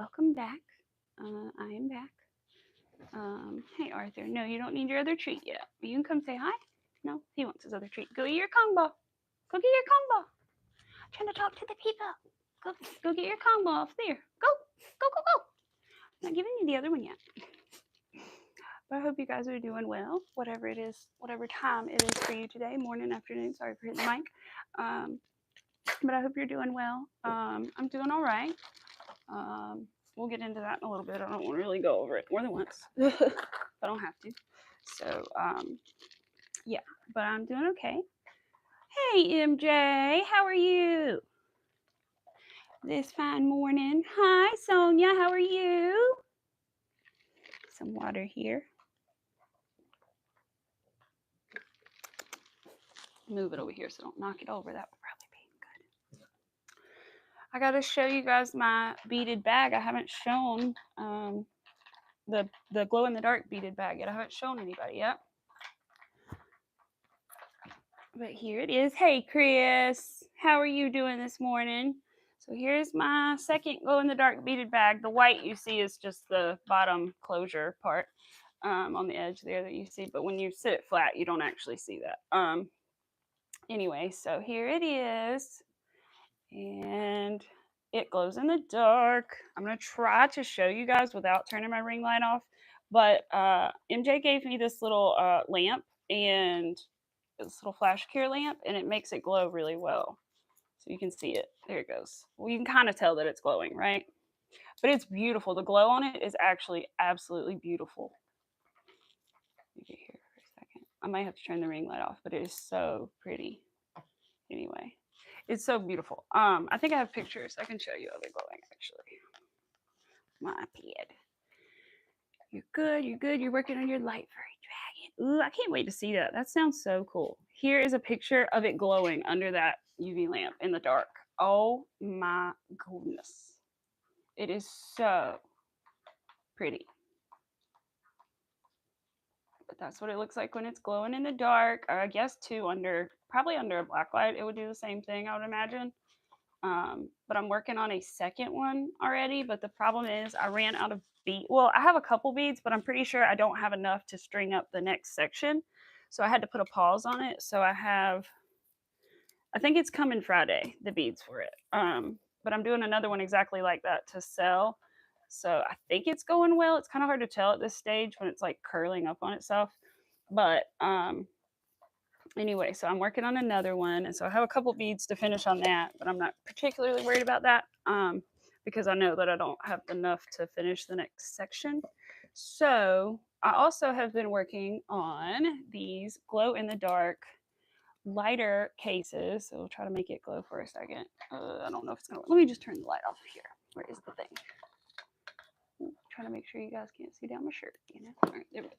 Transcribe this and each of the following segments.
welcome back. I am back. Hey, Arthur. No, you don't need your other treat yet. You can come say hi. No, he wants his other treat. Go eat your Kong ball. Go get your Kong ball. I'm trying to talk to the people. Go get your Kong ball off there. Go. I'm not giving you the other one yet. But I hope you guys are doing well, whatever it is, whatever time it is for you today, morning, afternoon. Sorry for hitting the mic. But I hope you're doing well. I'm doing all right. We'll get into that in a little bit. I don't want to really go over it more than once. I don't have to. So, yeah, but I'm doing okay. Hey, MJ, how are you? This fine morning. Hi, Sonia, how are you? Some water here. Move it over here so don't knock it over. That would probably be good. I got to show you guys my beaded bag. I haven't shown the glow-in-the-dark beaded bag yet. I haven't shown anybody yet. But here it is. Hey, Chris, how are you doing this morning? So here's my second glow-in-the-dark beaded bag. The white you see is just the bottom closure part on the edge there that you see. But when you sit it flat, you don't actually see that. Anyway, so here it is. And it glows in the dark. I'm going to try to show you guys without turning my ring light off. But MJ gave me this little lamp and this little flash cure lamp, and it makes it glow really well. So you can see it. There it goes. Well, you can kind of tell that it's glowing, right? But it's beautiful. The glow on it is actually absolutely beautiful. Let me get here for a second. I might have to turn the ring light off, but it is so pretty. Anyway, it's so beautiful. I think I have pictures. I can show you of it glowing, actually. My iPad. You're good. You're good. You're working on your light furry dragon. Ooh, I can't wait to see that. That sounds so cool. Here is a picture of it glowing under that UV lamp in the dark. Oh my goodness. It is so pretty. But that's what it looks like when it's glowing in the dark. Or I guess too probably under a black light, it would do the same thing, I would imagine. But I'm working on a second one already. But the problem is I ran out of beads. Well, I have a couple beads, but I'm pretty sure I don't have enough to string up the next section. So I had to put a pause on it. So I think it's coming Friday, the beads for it. But I'm doing another one exactly like that to sell. So I think it's going well. It's kind of hard to tell at this stage when it's like curling up on itself. But anyway, so I'm working on another one. And so I have a couple beads to finish on that, but I'm not particularly worried about that because I know that I don't have enough to finish the next section. So I also have been working on these glow-in-the-dark lighter cases. So we'll try to make it glow for a second. I don't know if it's going to work. Let me just turn the light off here. Where is the thing? I'm trying to make sure you guys can't see down my shirt. All right, there we go.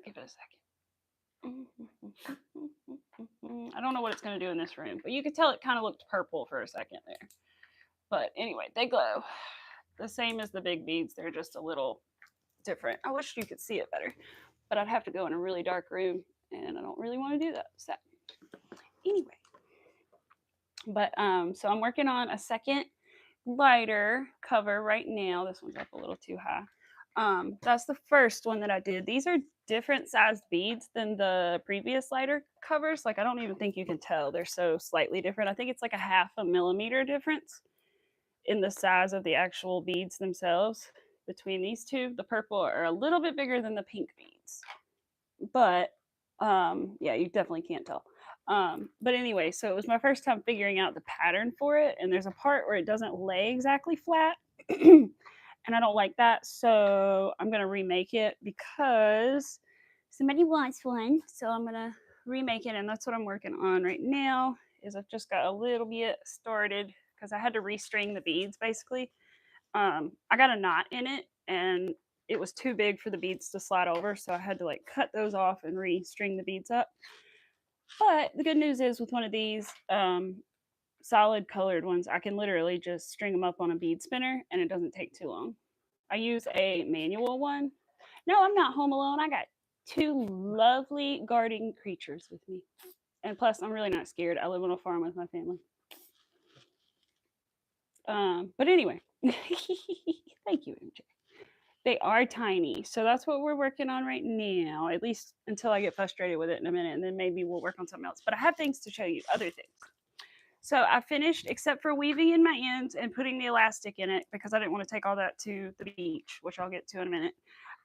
Give it a second. I don't know what it's going to do in this room, but you could tell it kind of looked purple for a second there. But anyway, they glow the same as the big beads. They're just a little different. I wish you could see it better, but I'd have to go in a really dark room, and I don't really want to do that. So anyway, but so I'm working on a second lighter cover right now. This one's up a little too high. That's the first one that I did. These are different sized beads than the previous lighter covers. Like, I don't even think you can tell. They're so slightly different. I think it's like a 0.5 millimeter difference in the size of the actual beads themselves between these two. The purple are a little bit bigger than the pink beads. But, yeah, you definitely can't tell. But anyway, so it was my first time figuring out the pattern for it. And there's a part where it doesn't lay exactly flat. And I don't like that, so I'm going to remake it because somebody wants one. So I'm going to remake it, and that's what I'm working on right now. Is I've just got a little bit started because I had to restring the beads, basically. I got a knot in it, and it was too big for the beads to slide over, so I had to like cut those off and restring the beads up. But the good news is with one of these solid colored ones, I can literally just string them up on a bead spinner and it doesn't take too long. I use a manual one. No, I'm not home alone. I got 2 lovely guarding creatures with me. And plus, I'm really not scared. I live on a farm with my family. But anyway, Thank you, MJ. They are tiny. So that's what we're working on right now, at least until I get frustrated with it in a minute, and then maybe we'll work on something else. But I have things to show you, other things. So I finished, except for weaving in my ends and putting the elastic in it because I didn't want to take all that to the beach, which I'll get to in a minute.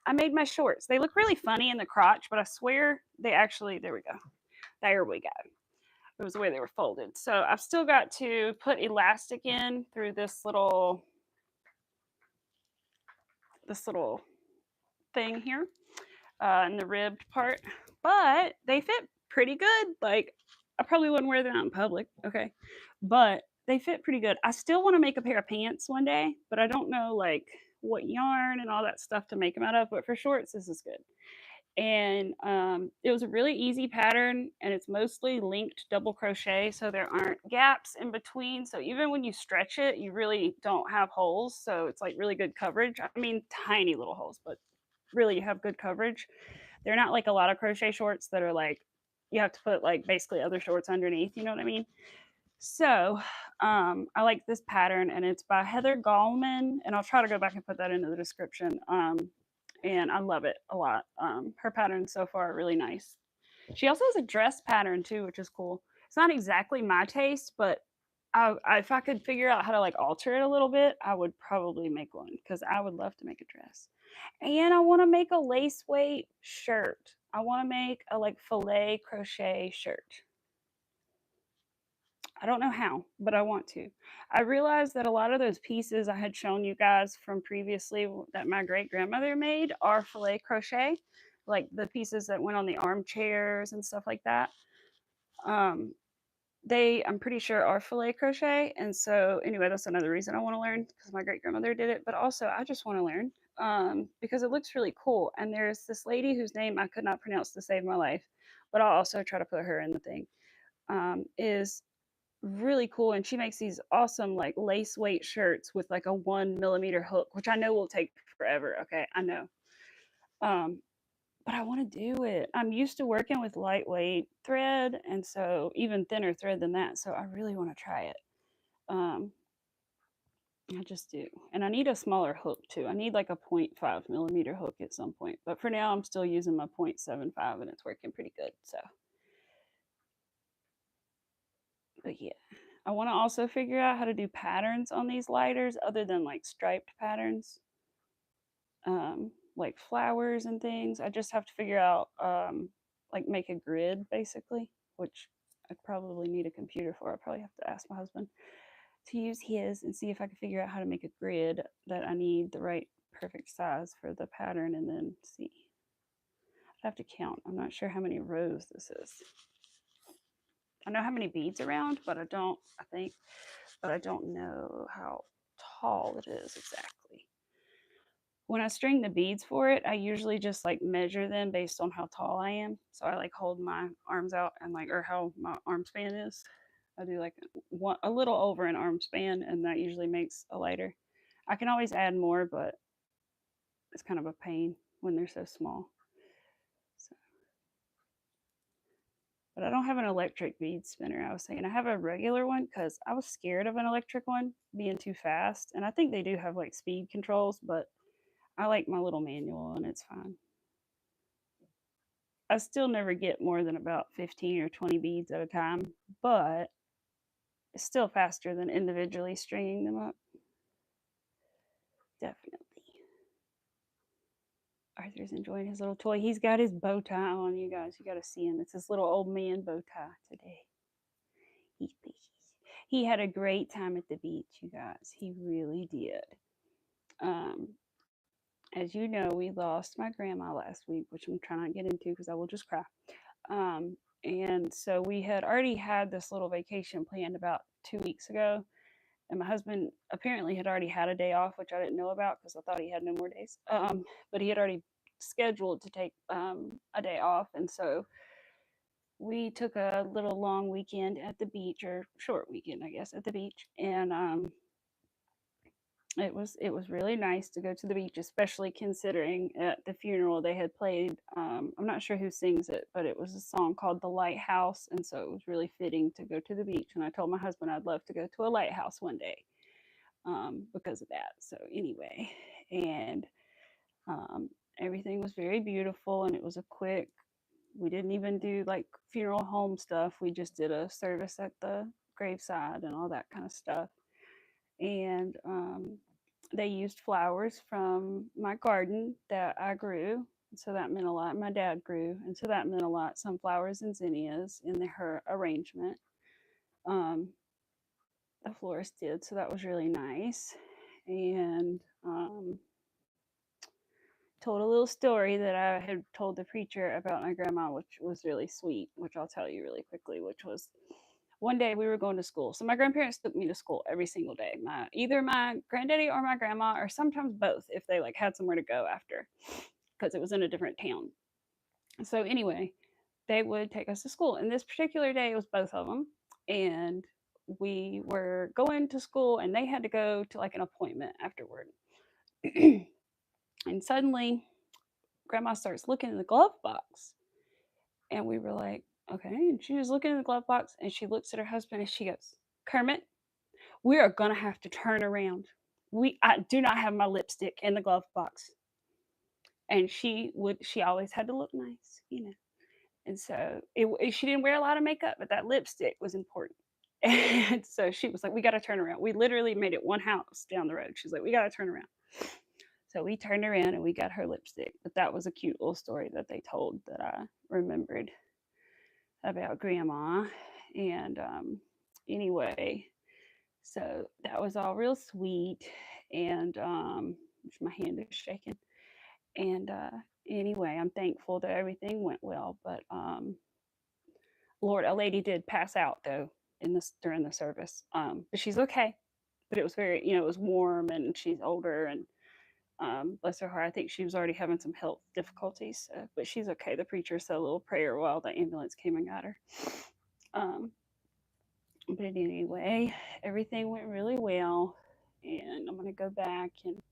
I made my shorts. They look really funny in the crotch, but I swear they actually, there we go. There we go. It was the way they were folded. So I've still got to put elastic in through this little thing here in the ribbed part, but they fit pretty good. Like, I probably wouldn't wear them out in public, okay, but they fit pretty good. I still want to make a pair of pants one day, but I don't know like what yarn and all that stuff to make them out of. But for shorts, this is good. And it was a really easy pattern, and it's mostly linked double crochet, so there aren't gaps in between. So even when you stretch it, you really don't have holes. So it's like really good coverage. I mean, tiny little holes, but really you have good coverage. They're not like a lot of crochet shorts that are like you have to put like basically other shorts underneath. You know what I mean? So I like this pattern, and it's by Heather Gallman, and I'll try to go back and put that into the description. And I love it a lot. Her patterns so far are really nice. She also has a dress pattern too, which is cool. It's not exactly my taste, but if I could figure out how to like alter it a little bit, I would probably make one because I would love to make a dress. And I want to make a lace weight shirt. I want to make a like filet crochet shirt. I don't know how, but I want to. I realized that a lot of those pieces I had shown you guys from previously that my great grandmother made are filet crochet, like the pieces that went on the armchairs and stuff like that. Um, I'm pretty sure, are filet crochet. And so, anyway, that's another reason I want to learn because my great grandmother did it. But also, I just want to learn because it looks really cool. And there's this lady whose name I could not pronounce to save my life, but I'll also try to put her in the thing. Is really cool, and she makes these awesome like lace weight shirts with like a 1 millimeter hook, which I know will take forever. Okay, I know. Um, but I want to do it. I'm used to working with lightweight thread, and so even thinner thread than that. So I really want to try it. Um, I just do, and I need a smaller hook too. I need like a 0.5 millimeter hook at some point. But for now, I'm still using my 0.75, and it's working pretty good. So, but yeah. I want to also figure out how to do patterns on these lighters other than like striped patterns, like flowers and things. I just have to figure out, like, make a grid basically, which I probably need a computer for. I probably have to ask my husband to use his and see if I can figure out how to make a grid that I need the right perfect size for the pattern and then see. I'd have to count. I'm not sure how many rows this is. I know how many beads around, but I think, but I don't know how tall it is exactly. When I string the beads for it, I usually just like measure them based on how tall I am. So I like hold my arms out and like, or how my arm span is. I do like a little over an arm span, and that usually makes a lighter. I can always add more, but it's kind of a pain when they're so small. So, but I don't have an electric bead spinner. I was saying I have a regular one because I was scared of an electric one being too fast. And I think they do have like speed controls, but I like my little manual and it's fine. I still never get more than about 15 or 20 beads at a time, but it's still faster than individually stringing them up. Definitely. Arthur's enjoying his little toy. He's got his bow tie on, you guys. You got to see him. It's his little old man bow tie today. He had a great time at the beach, you guys. He really did. Um, as you know, we lost my grandma last week, which I'm trying not to get into because I will just cry. And so we had already had this little vacation planned about 2 weeks ago. And my husband apparently had already had a day off, which I didn't know about because I thought he had no more days. But he had already scheduled to take a day off. And so we took a little long weekend at the beach, or short weekend, I guess, at the beach. And it was really nice to go to the beach, especially considering at the funeral they had played. I'm not sure who sings it, but it was a song called "The Lighthouse," and so it was really fitting to go to the beach. And I told my husband I'd love to go to a lighthouse one day. because of that. So anyway, and um, everything was very beautiful, and it was a quick. We didn't even do like funeral home stuff. We just did a service at the graveside and all that kind of stuff. And they used flowers from my garden that I grew. So that meant a lot. My dad grew, and so that meant a lot. Sunflowers and zinnias in her arrangement. Um, the florist did, so that was really nice. And told a little story that I had told the preacher about my grandma, which was really sweet, which I'll tell you really quickly, which was one day we were going to school. So my grandparents took me to school every single day. Either my granddaddy or my grandma, or sometimes both, if they like had somewhere to go after, because it was in a different town. So anyway, they would take us to school. And this particular day, it was both of them. And we were going to school, and they had to go to like an appointment afterward. And suddenly, grandma starts looking in the glove box. And we were like, okay. And she was looking in the glove box, and she looks at her husband and she goes, Kermit, we are going to have to turn around. I do not have my lipstick in the glove box. And she always had to look nice, you know. And so she didn't wear a lot of makeup, but that lipstick was important. And so she was like, we got to turn around. We literally made it one house down the road. She's like, we got to turn around. So we turned around and we got her lipstick. But that was a cute little story that they told that I remembered about grandma. And anyway, so that was all real sweet. And my hand is shaking. And anyway, I'm thankful that everything went well. But Lord, a lady did pass out though in this during the service. But she's okay. But it was very, it was warm, and she's older, and bless her heart, I think she was already having some health difficulties. But she's okay. The preacher said a little prayer while the ambulance came and got her. Um, but anyway, everything went really well, and I'm gonna go back and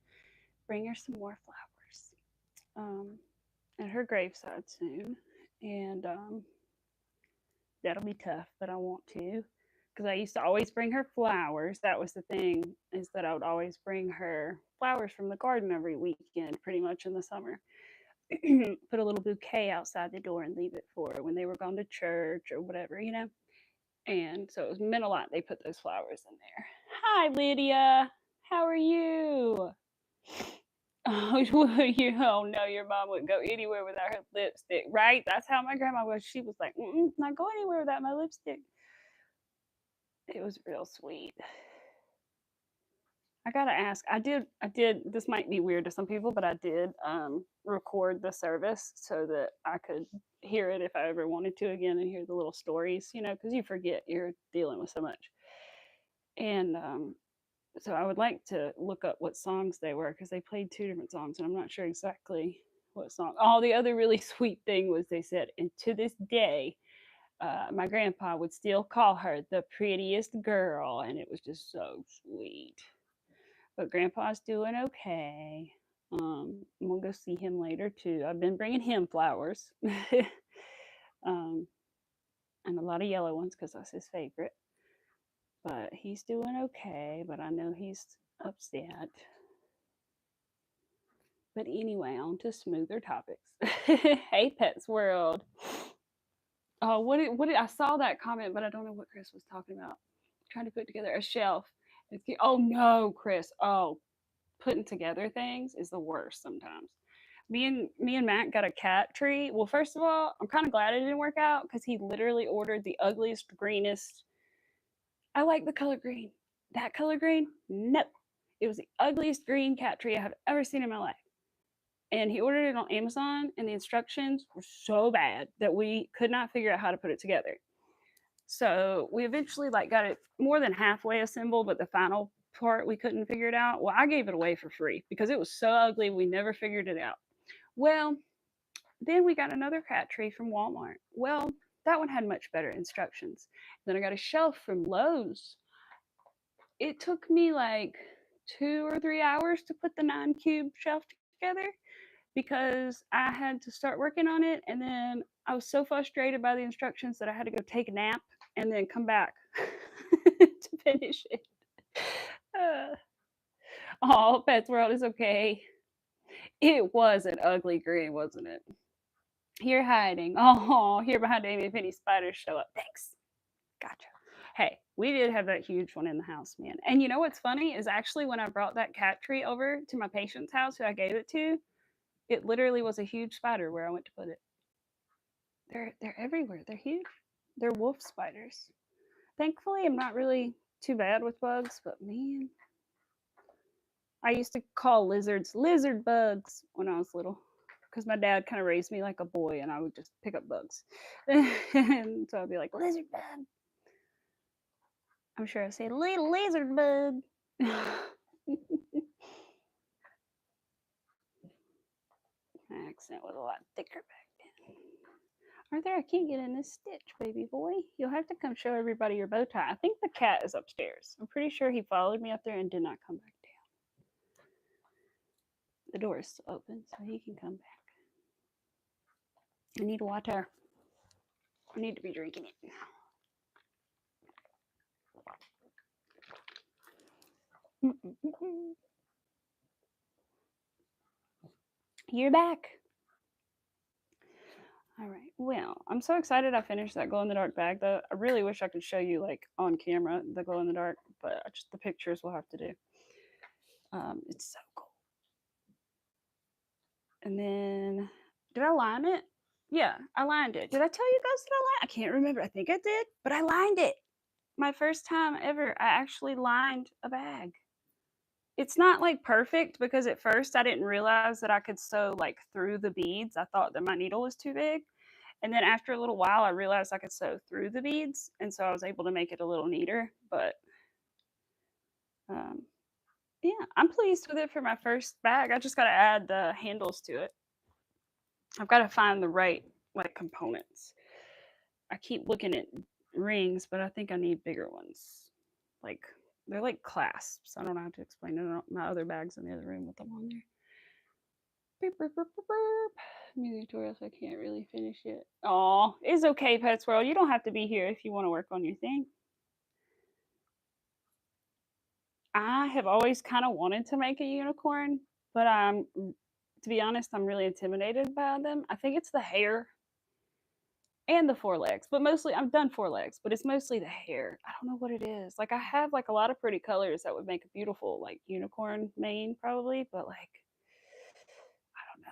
bring her some more flowers at her graveside soon, and that'll be tough, but I want to, because I used to always bring her flowers. That was the thing, is that I would always bring her flowers from the garden every weekend, pretty much in the summer. Put a little bouquet outside the door and leave it for her when they were gone to church or whatever, you know. And so it meant a lot. They put those flowers in there. Hi, Lydia. How are you? Oh, oh no, your mom wouldn't go anywhere without her lipstick, right? That's how my grandma was. She was like, not go anywhere without my lipstick. It was real sweet. I gotta ask. I did. This might be weird to some people, but I did record the service so that I could hear it if I ever wanted to again and hear the little stories. Because you forget you're dealing with so much. And so I would like to look up what songs they were, because they played two different songs, and I'm not sure exactly what song. Oh, the other really sweet thing was they said, and to this day, my grandpa would still call her the prettiest girl, and it was just so sweet. But grandpa's doing okay. I'm gonna go see him later too. I've been bringing him flowers, um, and a lot of yellow ones because that's his favorite. But he's doing okay. But I know he's upset. But anyway, on to smoother topics. Hey, Pets World. Oh, what did I saw that comment, but I don't know what Chris was talking about. Trying to put together a shelf. Oh no, Chris. Oh, putting together things is the worst sometimes. Me and Matt got a cat tree. Well, first of all, I'm kind of glad it didn't work out, because he literally ordered the ugliest, greenest. I like the color green. That color green? Nope. It was the ugliest green cat tree I have ever seen in my life. And he ordered it on Amazon, and the instructions were so bad that we could not figure out how to put it together. So we eventually got it more than halfway assembled, but the final part we couldn't figure it out. Well, I gave it away for free because it was so ugly we never figured it out. Well, then we got another cat tree from Walmart. Well, that one had much better instructions. Then I got a shelf from Lowe's. It took me like 2 or 3 hours to put the 9 cube shelf together, because I had to start working on it, and then I was so frustrated by the instructions that I had to go take a nap and then come back to finish it. Uh, Oh, Pets World is okay. It was an ugly green, wasn't it? You're hiding. Oh, here behind Amy, if any spiders show up. Thanks. Gotcha. Hey, we did have that huge one in the house, man. And you know what's funny is actually when I brought that cat tree over to my patient's house who I gave it to, it literally was a huge spider where I went to put it. They're everywhere. They're huge. They're wolf spiders. Thankfully, I'm not really too bad with bugs, but man, I used to call lizards lizard bugs when I was little because my dad kind of raised me like a boy and I would just pick up bugs. And so I'd be like, lizard bug. I'm sure I say little lizard bug. My accent was a lot thicker back then. Arthur, I can't get in this stitch, baby boy. You'll have to come show everybody your bow tie. I think the cat is upstairs. I'm pretty sure he followed me up there and did not come back down. The door is still open, so he can come back. I need water. I need to be drinking it. You're back. All right. Well, I'm so excited I finished that glow in the dark bag though. I really wish I could show you like on camera the glow in the dark, but just the pictures we'll have to do. It's so cool. And then did I line it? Yeah, I lined it. Did I tell you guys that I lined? I can't remember. I think I did, but I lined it. My first time ever, I actually lined a bag. It's not like perfect because at first I didn't realize that I could sew like through the beads. I thought that my needle was too big. And then after a little while, I realized I could sew through the beads. And so I was able to make it a little neater. But um, yeah, I'm pleased with it for my first bag. I just got to add the handles to it. I've got to find the right like components. I keep looking at rings, but I think I need bigger ones. Like they're like clasps. I don't know how to explain it. My other bags in the other room with them on there. Beep, beep, beep, beep, beep. Music tutorials. I can't really finish it. Oh, it's okay, Pets World. You don't have to be here if you want to work on your thing. I have always kind of wanted to make a unicorn, but to be honest, I'm really intimidated by them. I think it's the hair and the forelegs, but mostly I've done forelegs, but it's mostly the hair. I don't know what it is. Like I have like a lot of pretty colors that would make a beautiful like unicorn mane probably, but like I don't know.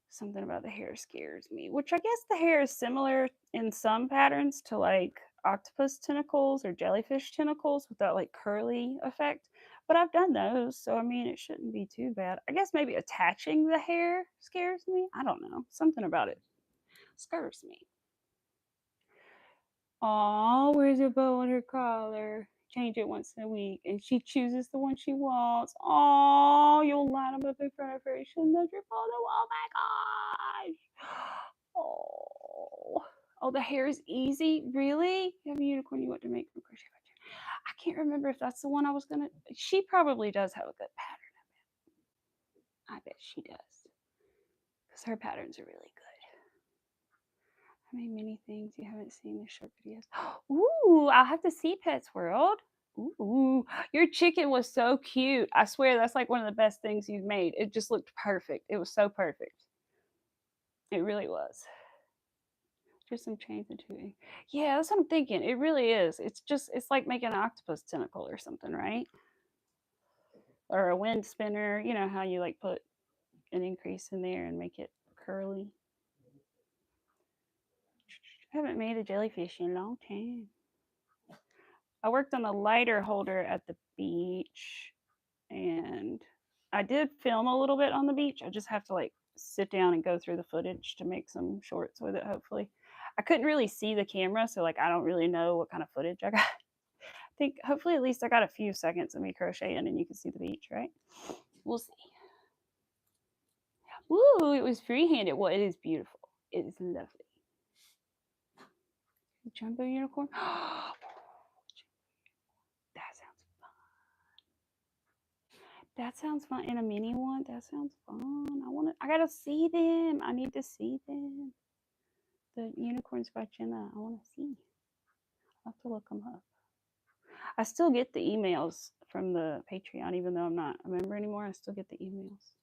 Something about the hair scares me, which I guess the hair is similar in some patterns to like octopus tentacles or jellyfish tentacles with that like curly effect. But I've done those, so I mean, it shouldn't be too bad. I guess maybe attaching the hair scares me. I don't know. Something about it scares me. Oh, where's your bow on her collar? Change it once a week, and she chooses the one she wants. Oh, you'll line them up in front of her. She'll know your photo. Oh my gosh. Oh, oh, the hair is easy. Really? You have a unicorn you want to make from crochet? I can't remember if that's the one I was gonna. She probably does have a good pattern. I bet she does, because her patterns are really good. How many things you haven't seen in short videos? Ooh, I'll have to see Pets World. Ooh, your chicken was so cute. I swear that's like one of the best things you've made. It just looked perfect. It was so perfect. It really was. Just some chains and tubing. Yeah, that's what I'm thinking. It really is. It's like making an octopus tentacle or something, right? Or a wind spinner. You know how you like put an increase in there and make it curly. I haven't made a jellyfish in a long time. I worked on the lighter holder at the beach and I did film a little bit on the beach. I just have to like sit down and go through the footage to make some shorts with it, hopefully. I couldn't really see the camera, so like I don't really know what kind of footage I got. I think hopefully at least I got a few seconds of me crocheting and you can see the beach, right? We'll see. Ooh, it was freehanded. Well, it is beautiful. It is lovely. Jumbo unicorn. That sounds fun. That sounds fun. In a mini one, that sounds fun. I gotta see them. I need to see them. The unicorns by Jenna. I want to see. I'll have to look them up. I still get the emails from the Patreon, even though I'm not a member anymore. I still get the emails,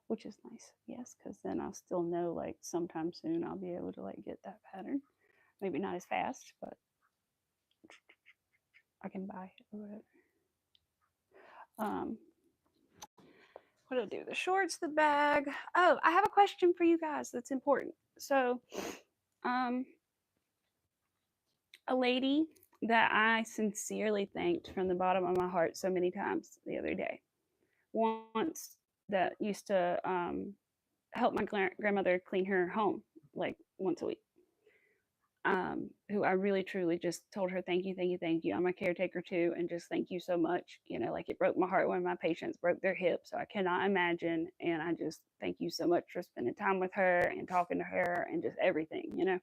which is nice. Yes, because then I'll still know like sometime soon I'll be able to like get that pattern. Maybe not as fast, but I can buy it or whatever. What did I do? The shorts, the bag. Oh, I have a question for you guys that's important. So, a lady that I sincerely thanked from the bottom of my heart so many times the other day, once that used to help my grandmother clean her home like once a week. Who I really truly just told her, thank you, thank you, thank you. I'm a caretaker too, and just thank you so much. You know, like it broke my heart when my patients broke their hip, so I cannot imagine. And I just thank you so much for spending time with her and talking to her and just everything, you know.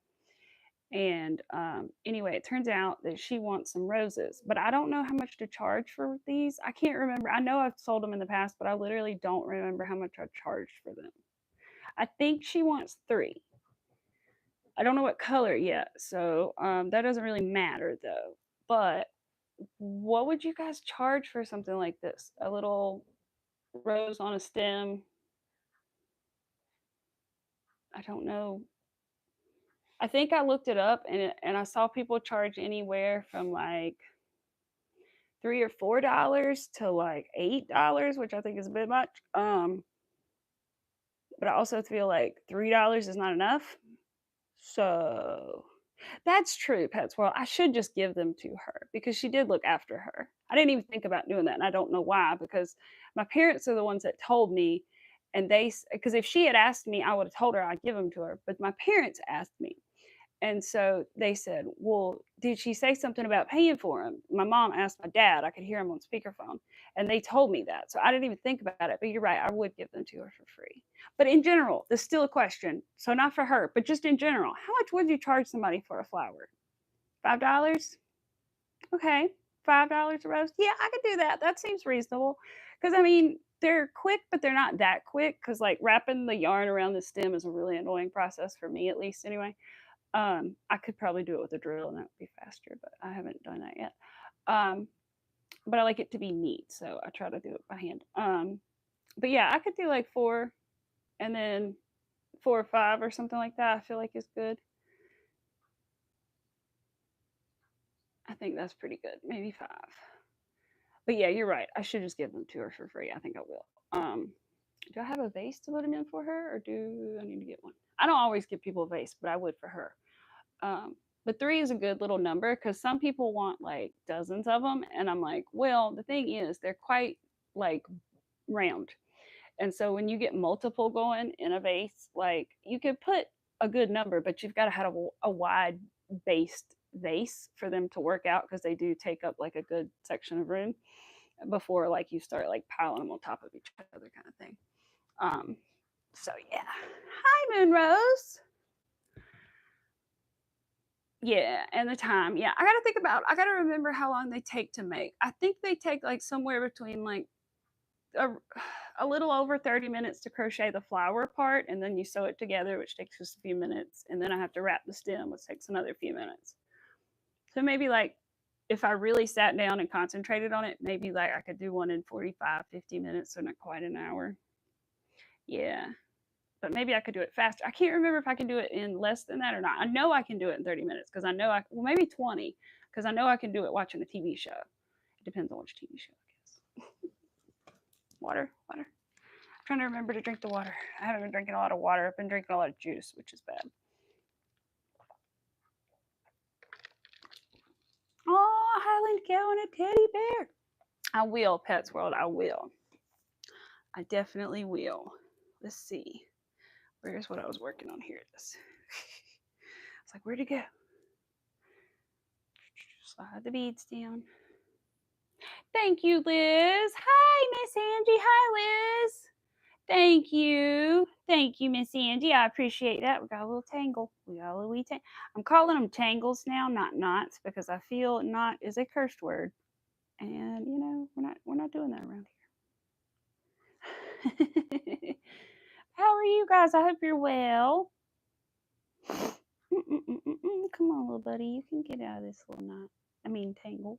And anyway, it turns out that she wants some roses, but I don't know how much to charge for these. I can't remember. I know I've sold them in the past, but I literally don't remember how much I charged for them. I think she wants 3. I don't know what color yet, so that doesn't really matter though. But what would you guys charge for something like this? A little rose on a stem? I don't know. I think I looked it up and I saw people charge anywhere from like $3 or $4 to like $8, which I think is a bit much. But I also feel like $3 is not enough. So that's true, Pets World. I should just give them to her because she did look after her. I didn't even think about doing that, and I don't know why because my parents are the ones that told me, and because if she had asked me, I would have told her I'd give them to her. But my parents asked me, and so they said, "Well, did she say something about paying for them?" My mom asked my dad. I could hear him on speakerphone, and they told me that. So I didn't even think about it. But you're right. I would give them to her for free. But in general, there's still a question. So not for her, but just in general, how much would you charge somebody for a flower? $5? Okay, $5 a rose. Yeah, I could do that. That seems reasonable. Because I mean, they're quick, but they're not that quick. Because like wrapping the yarn around the stem is a really annoying process for me, at least anyway. I could probably do it with a drill and that would be faster, but I haven't done that yet. But I like it to be neat, so I try to do it by hand. But yeah, I could do like 4 and then 4 or 5 or something like that. I feel like is good. I think that's pretty good. Maybe 5. But yeah, you're right. I should just give them to her for free. I think I will. Do I have a vase to put them in for her, or do I need to get one? I don't always give people a vase, but I would for her. But 3 is a good little number because some people want like dozens of them, and I'm like, well, the thing is, they're quite like round, and so when you get multiple going in a vase, like you could put a good number, but you've got to have a wide based vase for them to work out because they do take up like a good section of room before like you start like piling them on top of each other kind of thing. Um, so yeah. Hi, Moonrose. Yeah, and the time. Yeah, I gotta remember how long they take to make. I think they take like somewhere between like a, a little over 30 minutes to crochet the flower part, and then you sew it together, which takes just a few minutes, and then I have to wrap the stem, which takes another few minutes. So maybe like if I really sat down and concentrated on it, maybe like I could do one in 45, 50 minutes, so not quite an hour. Yeah. But maybe I could do it faster. I can't remember if I can do it in less than that or not. I know I can do it in 30 minutes because I know well, maybe 20 because I know I can do it watching a TV show. It depends on which TV show, I guess. Water, water. I'm trying to remember to drink the water. I haven't been drinking a lot of water. I've been drinking a lot of juice, which is bad. Oh, Highland Cow and a teddy bear. I will, Pets World. I will. I definitely will. Let's see. Where's what I was working on? Here it is. It's like, where'd it go? Slide the beads down. Thank you, Liz. Hi, Miss Angie. Hi, Liz. Thank you. Thank you, Miss Angie. I appreciate that. We got a little tangle. We got a little wee tangle. I'm calling them tangles now, not knots, because I feel knot is a cursed word. And you know, we're not doing that around here. How are you guys? I hope you're well. Come on, little buddy. You can get out of this little knot. tangle.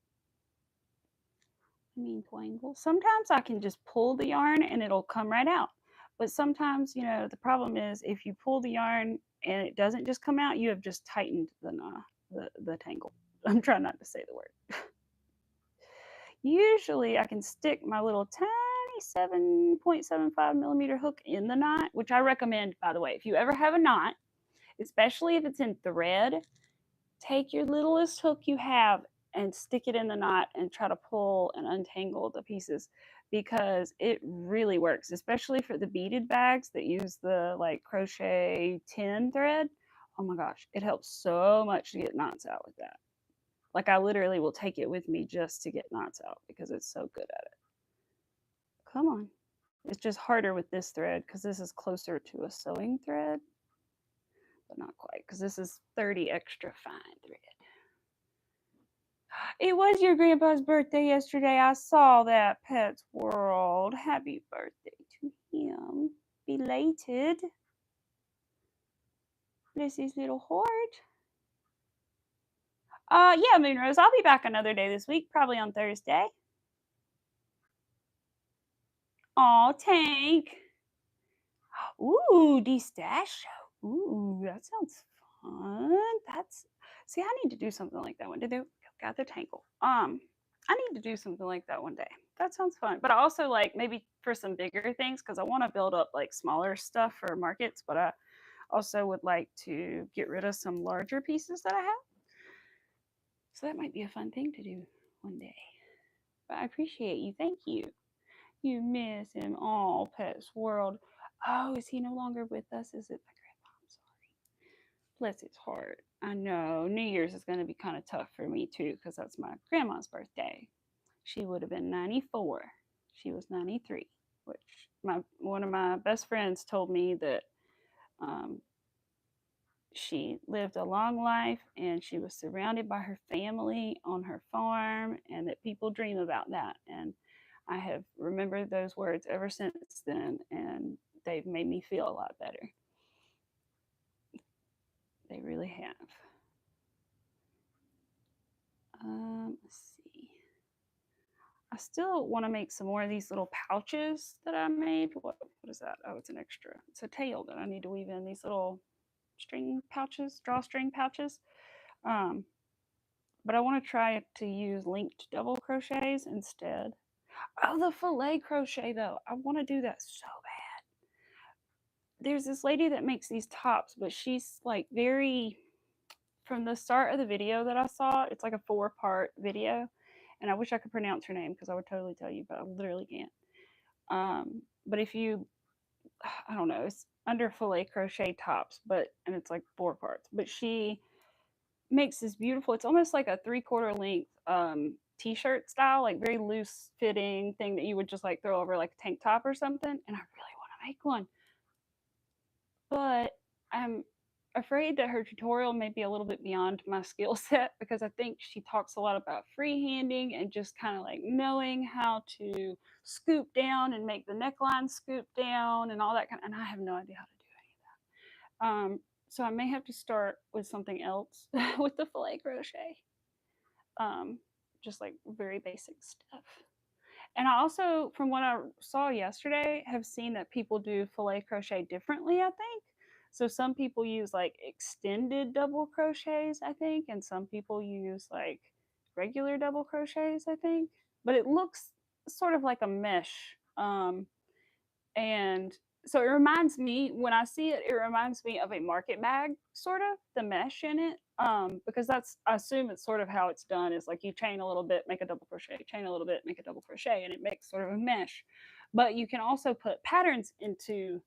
Twangle. Sometimes I can just pull the yarn and it'll come right out. But sometimes, the problem is if you pull the yarn and it doesn't just come out, you have just tightened the tangle. I'm trying not to say the word. Usually I can stick my little tiny 7.75 millimeter hook in the knot, which I recommend, by the way. If you ever have a knot, especially if it's in thread, take your littlest hook you have and stick it in the knot and try to pull and untangle the pieces, because it really works, especially for the beaded bags that use the like crochet 10 thread. Oh my gosh, it helps so much to get knots out with that. Like I literally will take it with me just to get knots out because it's so good at it. Come on. It's just harder with this thread because this is closer to a sewing thread, but not quite because this is 30 extra fine thread. It was your grandpa's birthday yesterday. I saw that, Pets World. Happy birthday to him. Belated. Bless his little heart. Yeah, Moonrose, I'll be back another day this week, probably on Thursday. Aw, Tank. Ooh, Destachio. Ooh, that sounds fun. See, I need to do something like that one. Did they got the tangle? I need to do something like that one day. That sounds fun. But I also like maybe for some bigger things because I want to build up like smaller stuff for markets, but I also would like to get rid of some larger pieces that I have. So that might be a fun thing to do one day. But I appreciate you. Thank you. You miss him. Oh, Pets World. Oh, is he no longer with us? Is it my grandpa? I'm sorry. Bless his heart. I know New Year's is going to be kind of tough for me too because that's my grandma's birthday. She would have been 94. She was 93, which one of my best friends told me that um, she lived a long life and she was surrounded by her family on her farm, and that people dream about that. And I have remembered those words ever since then, and they've made me feel a lot better. They really have. Let's see. I still want to make some more of these little pouches that I made. What is that? Oh, it's an extra. It's a tail that I need to weave in these little string pouches, drawstring pouches. Um, but I want to try to use linked double crochets instead. Oh, the filet crochet though. I want to do that so bad. There's this lady that makes these tops, but she's like very, from the start of the video that I saw, it's like a 4-part video. And I wish I could pronounce her name because I would totally tell you, but I literally can't. But if you, I don't know, it's under filet crochet tops, and it's like 4 parts. But she makes this beautiful, it's almost like a 3/4 length t-shirt style, like very loose fitting thing that you would just like throw over like a tank top or something. And I really want to make one. But I'm afraid that her tutorial may be a little bit beyond my skill set because I think she talks a lot about freehanding and just kind of like knowing how to scoop down and make the neckline scoop down and all that kind of, and I have no idea how to do any of that. So I may have to start with something else with the filet crochet. Just like very basic stuff. And I also, from what I saw yesterday, have seen that people do filet crochet differently, I think. So some people use like extended double crochets, I think, and some people use like regular double crochets, I think. But it looks sort of like a mesh. And so it reminds me, when I see it, it reminds me of a market bag, sort of, the mesh in it. Because that's, I assume it's sort of how it's done, is like you chain a little bit, make a double crochet, chain a little bit, make a double crochet, and it makes sort of a mesh. But you can also put patterns into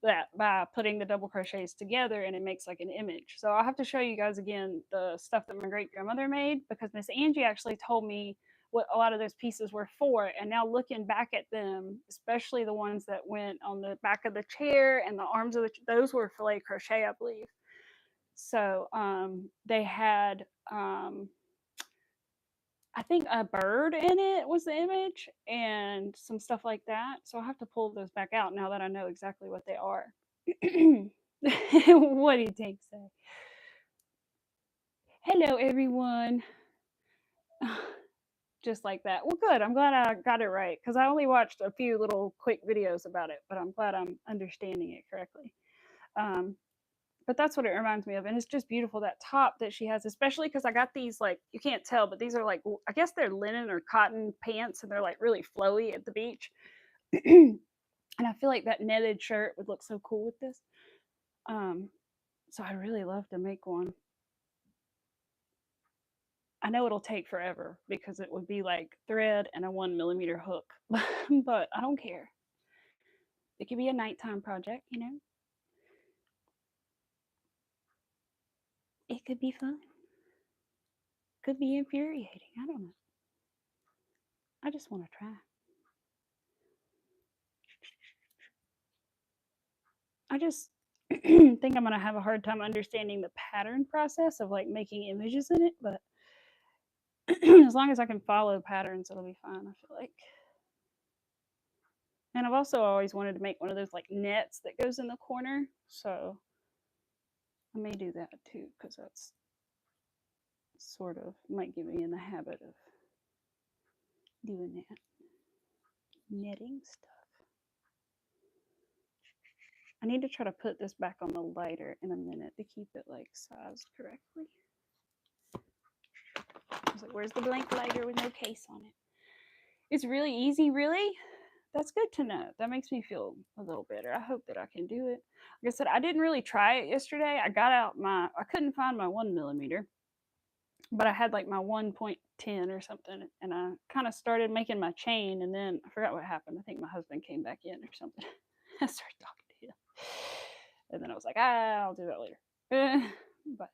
that by putting the double crochets together, and it makes like an image. So I'll have to show you guys again the stuff that my great grandmother made, because Miss Angie actually told me what a lot of those pieces were for. And now looking back at them, especially the ones that went on the back of the chair and the arms of those were filet crochet, I believe. So they had I think a bird in it was the image, and some stuff like that. So I'll have to pull those back out now that I know exactly what they are. What do you think, say? Hello, everyone. just like that. Well, good. I'm glad I got it right because I only watched a few little quick videos about it, but I'm glad I'm understanding it correctly. Um, but that's what it reminds me of, and it's just beautiful that top that she has, especially because I got these like you can't tell, but these are like I guess they're linen or cotton pants, and they're like really flowy at the beach. And I feel like that netted shirt would look so cool with this. Um, so I really love to make one. I know it'll take forever because it would be like thread and a 1 millimeter hook, but I don't care. It could be a nighttime project, you know. It could be fun. Could be infuriating. I don't know. I just want to try. I just think I'm gonna have a hard time understanding the pattern process of like making images in it, but as long as I can follow patterns, it'll be fine. I feel like. And I've also always wanted to make one of those like nets that goes in the corner, so I may do that too because that's sort of might get me in the habit of doing that netting stuff. I need to try to put this back on the lighter in a minute to keep it like sized correctly. I was like, where's the blank lighter with no case on it? It's really easy, really? That's good to know. That makes me feel a little better. I hope that I can do it. Like I said, I didn't really try it yesterday. I couldn't find my 1 millimeter, but I had like my 1.10 or something, and I kind of started making my chain, and then I forgot what happened. I think my husband came back in or something. I started talking to him, and then I was like, I'll do that later. But